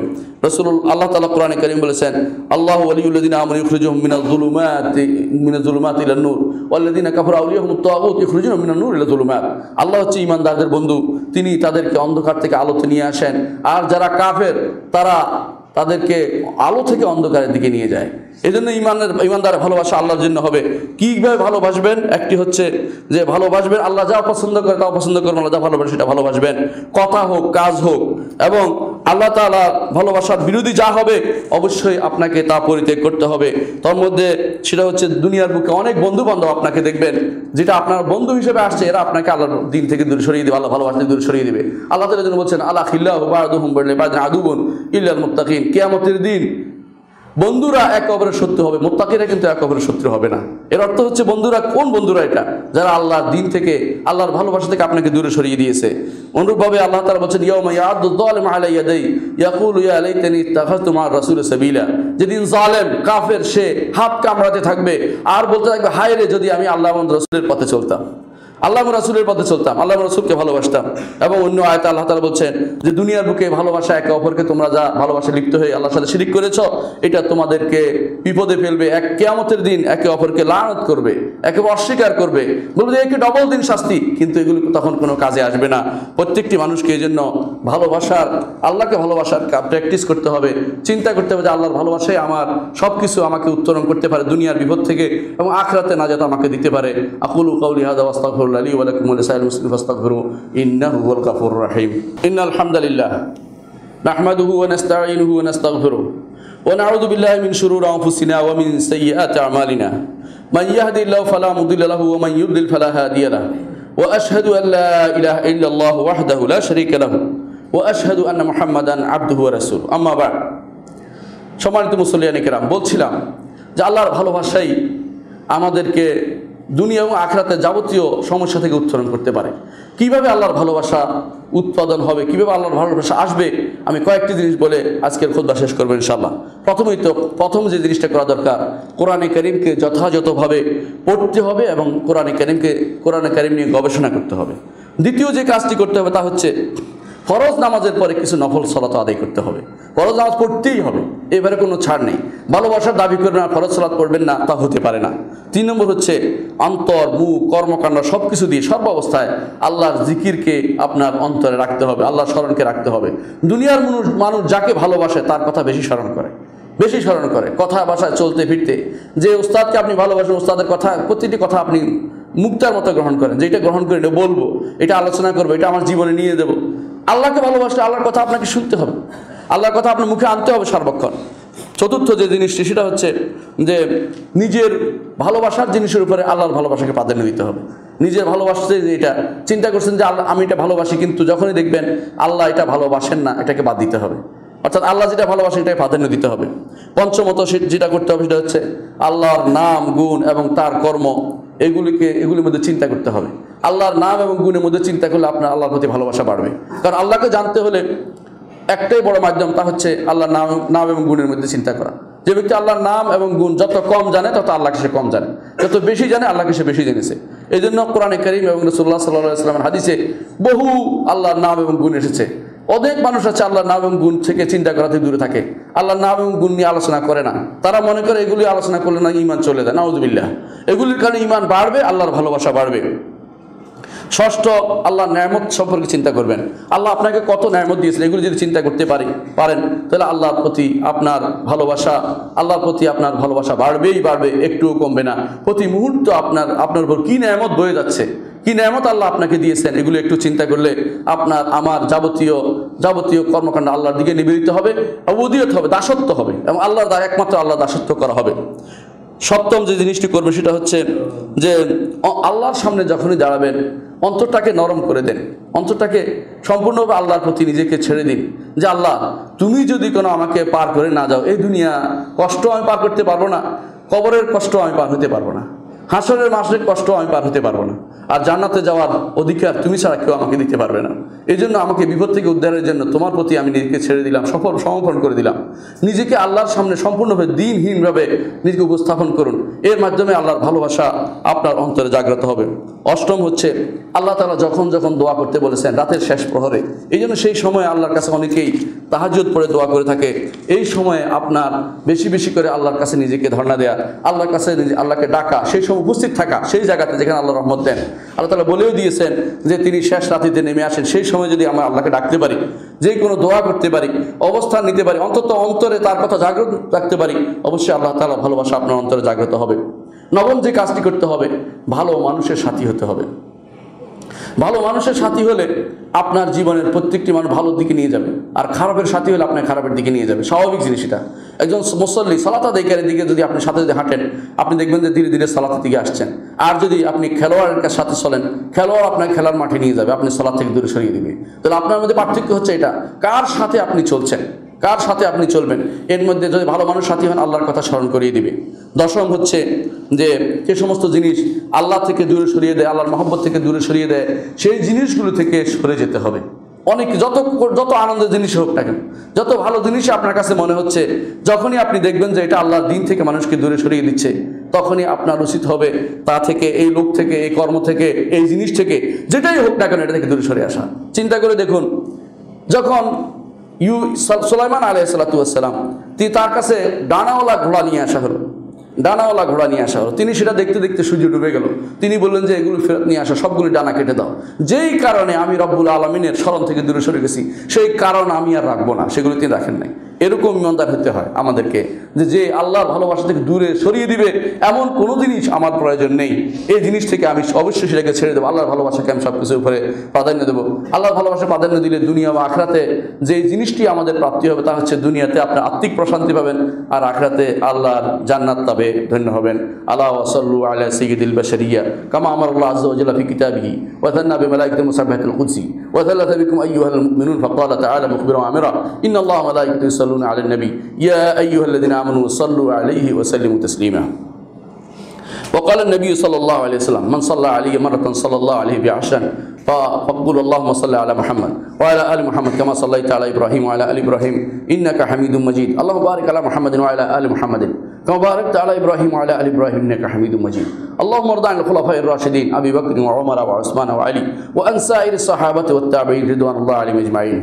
S1: আল্লাহ তাআলা কোরআনে কারীম বলেছেন আল্লাহু ওয়ালিয়ুল্লাযিনা আমানু ইখরিজুহুম মিনাজ যুলুমাতি ইলান নূর ওয়াল্লাযিনা কাফারু আউলিয়াহুমুত তাগুত ইখরিজুহুম মিনান নূর ইলা যুলুমাত। আল্লাহ হচ্ছে ঈমানদারদের বন্ধু, তিনি তাদেরকে অন্ধকার থেকে আলোতে নিয়ে আসেন, আর যারা কাফের তারা তাদেরকে আলো থেকে অন্ধকারের দিকে নিয়ে যায়। এই জন্য ঈমানদার ভালোবাসা আল্লাহর জন্য হবে। কীভাবে ভালোবাসবেন? একটি হচ্ছে যে ভালোবাসবেন আল্লাহ যা পছন্দ করে তাও পছন্দ করবেন, আল্লাহ যা ভালোবাসে সেটা ভালোবাসবেন, কথা হোক, কাজ হোক, এবং আল্লাহ তাআলা ভালোবাসার বিরোধী যা হবে অবশ্যই আপনাকে তা পরিত্যাগ করতে হবে। তার মধ্যে সেটা হচ্ছে দুনিয়ার বুকে অনেক বন্ধু বান্ধব আপনাকে দেখবেন যেটা আপনার বন্ধু হিসেবে আসছে, এরা আপনাকে আল্লাহর দিন থেকে দূরে সরিয়ে দিবে, আল্লাহ ভালোবাসা থেকে দূরে সরিয়ে দিবে। আল্লাহ তাআলা যেন বলছেন আলা খিল্লাহু বা'দুহুম লিবা'দিন আদুবুন ইল্লাল মুত্তাকিন। কিয়ামতের দিন বন্ধুরা একে অপরের শত্রু হবে, মুত্তাকিরা কিন্তু একে অপরের শত্রু হবে না। এর অর্থ হচ্ছে বন্ধুরা কোন বন্ধুরা? এটা যারা আল্লাহর দিন থেকে আল্লাহর ভালোবাসা থেকে আপনাকে দূরে সরিয়ে দিয়েছে। অনুরূপভাবে আল্লাহ তাআলা বলছেন ইয়াউমা ইয়া'আদ্দু যালিমু আলা ইয়াদাই ইয়াকুলু ইয়া লাইতানি ইত্তাখাযতু মা'আর রাসূলি সাবিলা। যেদিন জালেম কাফের সে হাত কামড়াতে থাকবে আর বলতে থাকবে হায় রে যদি আমি আল্লাহ এবং রাসূলের পথে চলতাম, আল্লাহ রাসূলের পথে চলতাম, আল্লাহ রাসূলকে ভালোবাসতাম। এবং অন্য আয়াতে আল্লাহ তাআলা বলছেন যে দুনিয়ার বুকে ভালোবাসা একে অপরকে তোমরা যা ভালোবাসা লিপ্ত হয়ে আল্লাহর সাথে শিরিক করেছো, এটা তোমাদেরকে বিপদে ফেলবে। এক কিয়ামতের দিন একে অপরকে লানত করবে, একে অস্বীকার করবে, বলবে একে ডবল দিন শাস্তি, কিন্তু এগুলো তখন কোনো কাজে আসবে না। প্রত্যেকটি মানুষকে এই জন্য ভালোবাসার, আল্লাহকে ভালোবাসার প্র্যাকটিস করতে হবে, চিন্তা করতে হবে যে আল্লাহর ভালোবাসায় আমার সব কিছু আমাকে উত্তরণ করতে পারে দুনিয়ার বিপদ থেকে এবং আখিরাতে নাজাত আমাকে দিতে পারে। আকুলু কাউলি হাযা ওয়াস্তাগফিরুল্লাহ লি ওয়া লাকুম ওয়া লিসাইরিল মুসলিমিন ফাস্তাগফিরু ইন্নাহু হুয়াল গাফুরুর রাহিম। ইন্নাল হামদালিল্লাহ নাহমাদুহু ওয়া নাস্তাঈনুহু ওয়া নাস্তাগফিরুহু ওয়া নাউযু বিল্লাহি মিন শুরুরি আনফুসিনা ওয়া মিন সাইয়্যাতি আমালিনা মান ইয়াহদিহিল্লাহু ফালা মুদিল্লা লাহু ওয়া মান ইউদ্লিল ফালা হাদিয়া লাহু ওয়া আশহাদু আন লা ইলাহা ইল্লাল্লাহু ওয়াহদাহু লা শারীকা লাহু ওয়া আশহাদু আন্না মুহাম্মাদান আবদুহু ওয়া রাসূলুহু। আম্মা বা'দ। সম্মানিত মুসল্লিয়ানে কেরাম, বলছিলাম যে আল্লাহর ভালোবাসাই আমাদেরকে দুনিয়া এবং আখিরাতে যাবতীয় সমস্যা থেকে উত্তরণ করতে পারে। কিভাবে আল্লাহর ভালোবাসা উৎপাদন হবে, কিভাবে আল্লাহর ভালোবাসা আসবে, আমি কয়েকটি জিনিস বলে আজকের খুতবা শেষ করবো ইনশাআল্লাহ। প্রথম যে জিনিসটা করা দরকার, কোরআনে কারীমকে যথাযথভাবে পড়তে হবে এবং কোরআনে কারীম নিয়ে গবেষণা করতে হবে। দ্বিতীয় যে কাজটি করতে হবে তা হচ্ছে ফরজ নামাজের পরে কিছু নফল সালাত আদায় করতে হবে। ফরজ নামাজ পড়তেই হবে, এবারে কোনো ছাড় নেই। ভালোবাসার দাবি করবেন না, ফরজ সালাত পড়বেন না, তা হতে পারে না। 3 নম্বর হচ্ছে অন্তর, মুখ, কর্মকাণ্ড সব কিছু দিয়ে সর্বাবস্থায় আল্লাহর জিকিরকে আপনার অন্তরে রাখতে হবে, আল্লাহর স্মরণকে রাখতে হবে। দুনিয়ার মানুষ যাকে ভালোবাসে তার কথা বেশি স্মরণ করে, কথা ভাষায় চলতে ফিরতে। যে উস্তাদকে আপনি ভালোবাসেন, উস্তাদের কথা, প্রতিটি কথা আপনি মুক্তার মতো গ্রহণ করেন, যে এটা গ্রহণ করে এটা বলবো, এটা আলোচনা করবো, এটা আমার জীবনে নিয়ে দেবো। আল্লাহকে ভালোবাসলে আল্লাহর কথা আপনাকে শুনতে হবে, আল্লাহর কথা আপনার মুখে আনতে হবে সর্বক্ষণ। চতুর্থ যে জিনিসটি সেটা হচ্ছে যে নিজের ভালোবাসার জিনিসের উপরে আল্লাহর ভালোবাসাকে প্রাধান্য দিতে হবে। নিজের ভালোবাসতে যে এটা চিন্তা করছেন যে আল্লাহ আমি এটা ভালোবাসি, কিন্তু যখনই দেখবেন আল্লাহ এটা ভালোবাসেন না, এটাকে বাদ দিতে হবে। অর্থাৎ আল্লাহ যেটা ভালোবাসেন এটাকে প্রাধান্য দিতে হবে। পঞ্চমত যেটা করতে হবে সেটা হচ্ছে আল্লাহর নাম, গুণ এবং তার কর্ম এগুলির মধ্যে চিন্তা করতে হবে। আল্লাহর নাম এবং গুণের মধ্যে চিন্তা করলে আপনার আল্লাহর প্রতি ভালোবাসা বাড়বে। কারণ আল্লাহকে জানতে হলে একটাই বড় মাধ্যম, তা হচ্ছে আল্লাহর নাম এবং গুণের মধ্যে চিন্তা করা। যে ব্যক্তি আল্লাহর নাম এবং গুণ যত কম জানে তত আল্লাহকে সে কম জানে, যত বেশি জানে আল্লাহকে সে বেশি জেনেছে। এই জন্য কোরআনে কারীম এবং রাসূলুল্লাহ সাল্লাল্লাহু আলাইহি ওয়াসাল্লামের হাদিসে বহু আল্লাহর নাম এবং গুণ এসেছে। অনেক মানুষ আছে আল্লাহর নাম এবং গুণ থেকে চিন্তা করাতে দূরে থাকে, আল্লাহর নাম এবং গুণ নিয়ে আলোচনা করে না। তারা মনে করে এগুলি আলোচনা করলে না ঈমান চলে যায়, নাউযুবিল্লাহ। এগুলির কারণে ঈমান বাড়বে, আল্লাহর ভালোবাসা বাড়বে। ষষ্ঠ, আল্লাহর নেয়ামত সম্পর্কে চিন্তা করবেন। আল্লাহ আপনাকে কত নেয়ামত দিয়েছেন, এগুলো যদি চিন্তা করতে পারেন তাহলে আল্লাহর প্রতি আপনার ভালোবাসা বাড়বেই বাড়বে, একটুও কমবে না। প্রতি মুহূর্ত আপনার উপর কী নেয়ামত বয়ে যাচ্ছে, কি নেয়ামত আল্লাহ আপনাকে দিয়েছেন, এগুলো একটু চিন্তা করলে আমার যাবতীয় কর্মকাণ্ড আল্লাহর দিকে নিবেদিত হবে, উবুদিয়ত হবে, দাসত্ব হবে এবং একমাত্র আল্লাহ দাসত্ব করা হবে। সপ্তম যে জিনিসটি করবে সেটা হচ্ছে যে আল্লাহর সামনে যখনই দাঁড়াবেন অন্তরটাকে নরম করে দেন, অন্তরটাকে সম্পূর্ণভাবে আল্লাহর প্রতি নিজেকে ছেড়ে দিন। যে আল্লাহ তুমি যদি কোনো আমাকে পার করে না যাও, এই দুনিয়া কষ্ট আমি পার করতে পারবো না, কবরের কষ্ট আমি পার হতে পারবো না, হাসরের মাসের কষ্ট আমি পার হতে পারবো না, আর জান্নাতে যাওয়ার অধিকার তুমি ছাড়া কেউ আমাকে দিতে পারবে না। এই জন্য আমাকে বিপদ থেকে উদ্ধারের জন্য তোমার প্রতি আমি নিজেকে ছেড়ে দিলাম, সমর্পণ করে দিলাম। নিজেকে আল্লাহর সামনে সম্পূর্ণভাবে দিনহীনভাবে নিজেকে উপস্থাপন করুন, এর মাধ্যমে আল্লাহর ভালোবাসা আপনার অন্তরে জাগ্রত হবে। অষ্টম হচ্ছে আল্লাহ তাআলা যখন দোয়া করতে বলেছেন রাতের শেষ প্রহরে, এই জন্য সেই সময় আল্লাহর কাছে অনেকেই তাহাজ্জুদ পড়ে দোয়া করে থাকে। এই সময়ে আপনার বেশি বেশি করে আল্লাহর কাছে নিজেকে ধর্ণা দেয়া, আল্লাহর কাছে আল্লাহকে ডাকা, সেই সময় উপস্থিত থাকা সেই জায়গাতে যেখানে আল্লাহ রহমত দেন। আল্লাহ তাআলা বলেও দিয়েছেন যে তিনি শেষ রাতিতে নেমে আসেন, সেই সময় যদি আমরা আল্লাহকে ডাকতে পারি, যে কোনো দোয়া করতে পারি, অবস্থান নিতে পারি, অন্তত অন্তরে তার কথা জাগ্রত রাখতে পারি, অবশ্যই আল্লাহ তাআলা ভালোবাসা আপনার অন্তরে জাগ্রত হবে। নবম যে কাজটি করতে হবে, ভালো মানুষের সাথী হতে হবে। ভালো মানুষের সাথী হলে আপনার জীবনের প্রত্যেকটি মানুষ ভালোর দিকে নিয়ে যাবে, আর খারাপের সাথী হলে আপনার খারাপের দিকে নিয়ে যাবে। স্বাভাবিক জিনিস এটা। একজন মুসল্লি সালাত আদায়কারীর দিকে যদি আপনি সাথে যদি হাঁটেন, আপনি দেখবেন যে ধীরে ধীরে সালাতের দিকে আসছেন। আর যদি আপনি খেলোয়াড়ের সাথে চলেন, খেলোয়াড় আপনার খেলার মাঠে নিয়ে যাবে, আপনি সালাত থেকে দূরে সরিয়ে দিবে। তাহলে আপনার মধ্যে পার্থক্য হচ্ছে এটা, কার সাথে আপনি চলছেন, কার সাথে আপনি চলবেন। এর মধ্যে যদি ভালো মানুষ সাথী হন, আল্লাহর কথা স্মরণ করিয়ে দিবে। দশম হচ্ছে যে সমস্ত জিনিস আল্লাহ থেকে দূরে সরিয়ে দেয়, আল্লাহর মহব্বত থেকে দূরে সরিয়ে দেয়, সেই জিনিসগুলো থেকে সরে যেতে হবে। অনেক যত আনন্দের জিনিস হোক না কেন, যত ভালো জিনিস আপনার কাছে মনে হচ্ছে, যখনই আপনি দেখবেন যে এটা আল্লাহর দিন থেকে মানুষকে দূরে সরিয়ে দিচ্ছে, তখনই আপনার উচিত হবে তা থেকে, এই লোক থেকে, এই কর্ম থেকে, এই জিনিস থেকে, যেটাই হোক না কেন, এটা থেকে দূরে সরে আসা। চিন্তা করে দেখুন, যখন সুলাইমান আলাইহিসসালাম তার কাছে ডানাওয়ালা ঘোড়া নিয়ে আসা হলো, ডানাওয়ালা ঘোড়া নিয়ে আসা হলো, তিনি সেটা দেখতে দেখতে সূর্য ডুবে গেল। তিনি বললেন যে এগুলো ফেরত নিয়ে আসা, সবগুলি ডানা কেটে দাও। যেই কারণে আমি রব্বুল আলমিনের স্মরণ থেকে দূরে সরে গেছি, সেই কারণ আমি আর রাখবো না, সেগুলো তিনি রাখেন নাই। এরকম ইমানদার হতে হয় আমাদেরকে, যে আল্লাহর ভালোবাসা থেকে দূরে সরিয়ে দিবে এমন কোনো জিনিস আমার প্রয়োজন নেই। এই জিনিস থেকে আমি অবশ্যই সেটাকে ছেড়ে দেবো। আল্লাহর ভালোবাসাকে আমি সব কিছুর উপরে প্রাধান্য দেবো। আল্লাহর ভালোবাসা প্রাধান্য দিলে দুনিয়া বা আখরাতে যে জিনিসটি আমাদের প্রাপ্তি হবে, তা হচ্ছে দুনিয়াতে আপনি আত্মিক প্রশান্তি পাবেন, আর আখরাতে আল্লাহর জান্নাত পাবে, ধন্য হবেন। আল্লাহ সাল্লু আলা সাইয়্যিদিল বাশারিয়া কামা আমারাল্লাহু আযজা ওয়া জাল্লা ফি কিতাবিহি ওয়া থান্না বিমালাইকাতিহি মুসাব্বিহাতিল কুদসি ওয়া থাল্লাথা বিকুম আইয়ুহাল মুমিনুন ফাকালা তাআলা মুখবিরান আমিরা ইন্নাল্লাহা ওয়া মালাইকাতাহু ইউসাল্লুনা আলান নবী ইয়া আইয়ুহাল্লাযিনা আমানু সাল্লু আলাইহি ওয়া সাল্লিমু তাসলিমা। وقال النبي صلى الله عليه وسلم من صلى عليه مرة صلى الله عليه بعشرا فقل اللهم صل على محمد وعلى آل محمد كما صليت على إبراهيم وعلى آل إبراهيم إنك حميد مجيد اللهم بارك على محمد وعلى آل محمد كما باركت على إبراهيم وعلى آل إبراهيم إنك حميد مجيد اللهم ارض عن الخلفاء الراشدين أبي بكر وعمر وعثمان وعلي وأن سائر الصحابة والتابعين رضوان الله عليهم أجمعين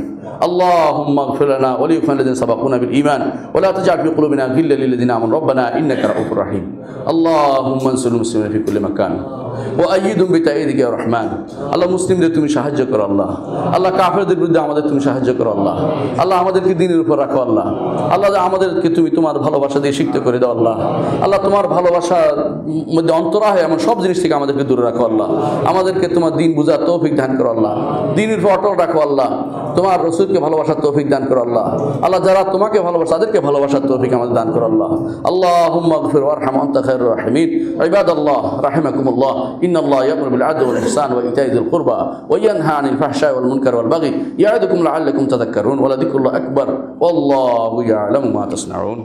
S1: اللهم اغفر لنا ولإخواننا الذين سبقونا بالإيمان ولا تجعل في قلوبنا غلا للذين آمنوا ربنا إنك رؤوف رحيم اللهم انصر المسلمين في كل مكان وأيدهم بتأييدك يا رحمن আল্লাহ মুসলিমদের তুমি সাহায্য করো আল্লাহ, আল্লাহ কাফেরদের বিরুদ্ধে আমাদের তুমি সাহায্য করো আল্লাহ, আল্লাহ আমাদেরকে দ্বীনের উপর রাখো আল্লাহ, আল্লাহ আমাদেরকে তুমি তোমার ভালোবাসা দিয়ে সিক্ত করে দাও আল্লাহ, আল্লাহ তোমার ভালোবাসার মধ্যে অন্তরাহ এমন সব জিনিস থেকে আমাদেরকে দূরে রাখো আল্লাহ, আমাদেরকে তোমার দিন বুঝার তৌফিক দান করো আল্লাহ, দ্বীনের উপর অটল রাখো আল্লাহ, তোমার রাসূলকে ভালোবাসার তৌফিক দান করো আল্লাহ, আল্লাহ যারা তোমাকে ভালোবাসে তাদেরকে ভালোবাসার তৌফিক আমাদের দান করো আল্লাহ। আল্লাহুম্মা ইগফির ওয়ারহাম আনতা খায়রুর রাহিমিন ইবাদাল্লাহ রাহিমাকুমুল্লাহ ইন্নাল্লাহা ইয়া'মুরু বিল আদলি ওয়াল ইহসান ওয়া ইতা'i যিল কুরবা ওয়া ইয়ানহা আনিল ফাহশা'i ওয়াল মুনকারি ওয়াল বাগই ইয়া'iদুকুম লা'আল্লাকুম তাযাক্কারুন ওয়া লাযিকরুল্লাহি আকবার ওয়াল্লাহু ইয়া'লামু মা তাসনাউন।